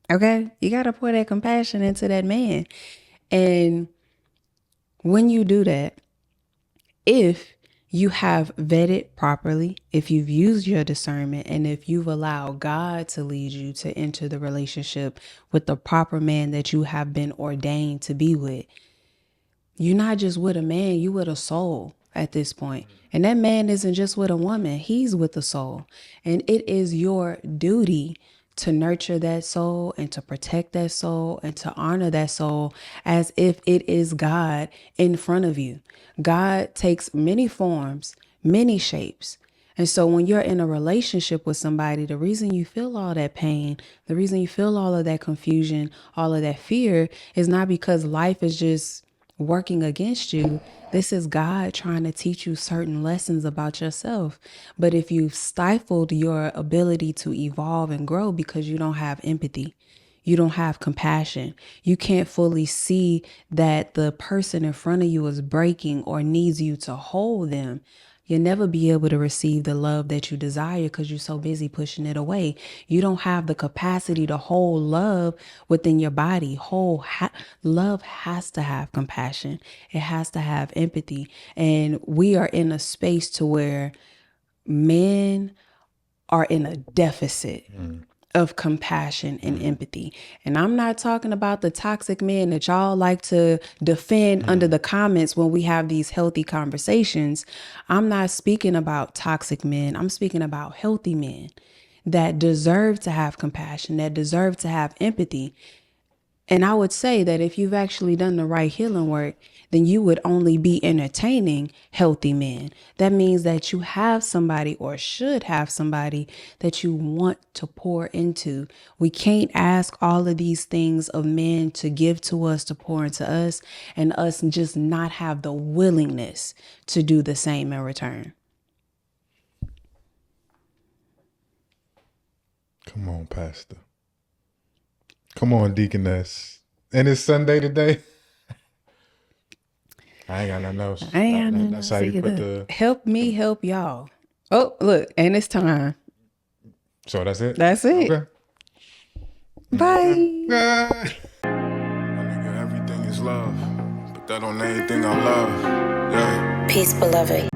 Okay? You got to pour that compassion into that man. And when you do that, if you have vetted properly, if you've used your discernment, and if you've allowed God to lead you to enter the relationship with the proper man that you have been ordained to be with, you're not just with a man, you with a soul at this point. And that man isn't just with a woman, he's with a soul. And it is your duty to nurture that soul and to protect that soul and to honor that soul as if it is God in front of you. God takes many forms, many shapes. And so when you're in a relationship with somebody, the reason you feel all that pain, the reason you feel all of that confusion, all of that fear is not because life is just working against you. This is God trying to teach you certain lessons about yourself. But if you've stifled your ability to evolve and grow because you don't have empathy, you don't have compassion, you can't fully see that the person in front of you is breaking or needs you to hold them, you'll never be able to receive the love that you desire because you're so busy pushing it away. You don't have the capacity to hold love within your body. Love has to have compassion. It has to have empathy. And we are in a space to where men are in a deficit. of compassion and empathy. And I'm not talking about the toxic men that y'all like to defend under the comments when we have these healthy conversations. I'm not speaking about toxic men. I'm speaking about healthy men that deserve to have compassion, that deserve to have empathy. And I would say that if you've actually done the right healing work, then you would only be entertaining healthy men. That means that you have somebody, or should have somebody, that you want to pour into. We can't ask all of these things of men to give to us, to pour into us, and us just not have the willingness to do the same in return. Come on, Pastor. Come on, Deaconess. And it's Sunday today. I ain't got nothing else. That's how you put the... Help me help y'all. Oh, look, and it's time. So that's it? That's it. Okay. Bye. My nigga, everything is love, but that on anything I love. Yeah. Peace, beloved.